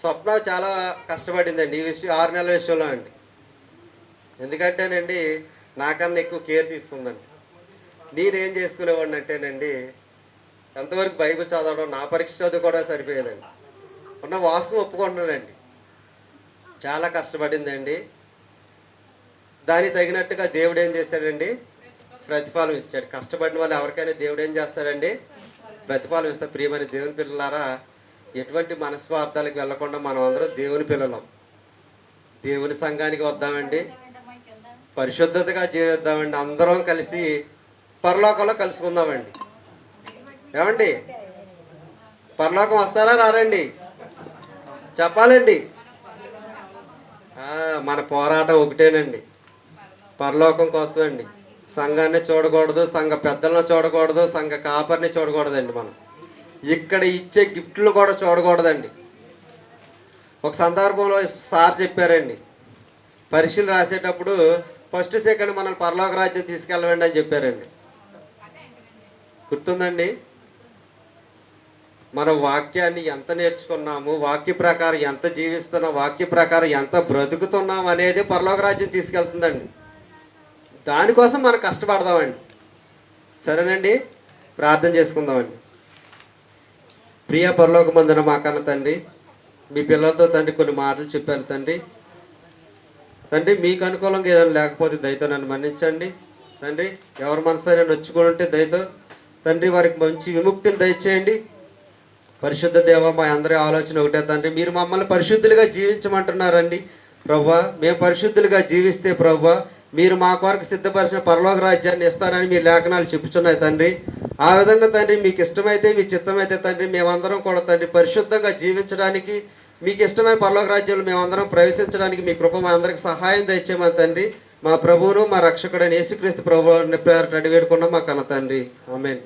స్వప్న చాలా కష్టపడిందండి ఈ విషయం 6 నెలల విషయంలో అండి. ఎందుకంటేనండి నాకన్నా ఎక్కువ కేర్ తీసుకుందండి. నేనేం చేసుకునేవాడిని అంటేనండి ఎంతవరకు బైబిల్ చదవడం, నా పరీక్ష చదువుకోవడం సరిపోయేదండి. ఉన్న వాస్తవం ఒప్పుకుంటున్నానండి. చాలా కష్టపడిందండి. దానికి తగినట్టుగా దేవుడు ఏం చేశాడండి? ప్రతిఫలం ఇచ్చాడు. కష్టపడిన వాళ్ళు ఎవరికైనా దేవుడు ఏం చేస్తాడండి? ప్రతిఫలం ఇస్తాడు. ప్రియమైన దేవుని పిల్లలారా, ఎటువంటి మనస్వార్థాలకు వెళ్లకుండా మనం అందరం దేవుని పిల్లలం. దేవుని సంఘానికి వద్దామండి, పరిశుద్ధతగా జీవిద్దామండి, అందరం కలిసి పరలోకంలో కలుసుకుందామండి. ఏమండి? పరలోకం వస్తారా రారండి? చెప్పాలండి. మన పోరాటం ఒకటేనండి, పరలోకం కోసమండి. సంఘాన్ని చూడకూడదు, సంఘ పెద్దలను చూడకూడదు, సంఘ కాపరిని చూడకూడదండి. మనం ఇక్కడ ఇచ్చే గిఫ్ట్లు కూడా చూడకూడదండి. ఒక సందర్భంలో సార్ చెప్పారండి, పరీక్షలు రాసేటప్పుడు ఫస్ట్ సెకండ్ మనల్ని పరలోక రాజ్యం తీసుకెళ్ళవండి అని చెప్పారండి. గుర్తుందండి? మన వాక్యాన్ని ఎంత నేర్చుకున్నాము, వాక్య ప్రకారం ఎంత జీవిస్తున్నాం, వాక్య ప్రకారం ఎంత బ్రతుకుతున్నాం అనేది పరలోక రాజ్యం తీసుకెళ్తుందండి. దానికోసం మనం కష్టపడదామండి. సరేనండి, ప్రార్థన చేసుకుందామండి. ప్రియ పరలోకమందున మా కన్న తండ్రి, మీ పిల్లలతో తండ్రి కొన్ని మాటలు చెప్పాను తండ్రి. తండ్రి మీకు అనుకూలంగా ఏదైనా లేకపోతే దయతో నన్ను మన్నించండి తండ్రి. ఎవరి మనసైనా నొచ్చుకొని ఉంటే దయతో తండ్రి వారికి మంచి విముక్తిని దయచేయండి. పరిశుద్ధ దేవ, మా అందరి ఆలోచన ఒకటే తండ్రి, మీరు మమ్మల్ని పరిశుద్ధులుగా జీవించమంటున్నారండి ప్రభువా. మేము పరిశుద్ధులుగా జీవిస్తే ప్రభువా మీరు మా కొరకు సిద్ధపరిచిన పరలోక రాజ్యాన్ని ఇస్తారని మీ లేఖనాలు చెప్పుచున్నాయి తండ్రి. ఆ విధంగా తండ్రి మీకు ఇష్టమైతే, మీ చిత్తమైతే తండ్రి మేమందరం కూడా తండ్రి పరిశుద్ధంగా జీవించడానికి, మీకు ఇష్టమైన పరలోక రాజ్యంలో మేమందరం ప్రవేశించడానికి మీ కృప మా అందరికి సహాయం దయచేయమని తండ్రి, మా ప్రభువును మా రక్షకుడైన యేసుక్రీస్తు ప్రభువుని పేరట అడిగి వేడుకున్నాం మా కన్న తండ్రి. ఆమేన్.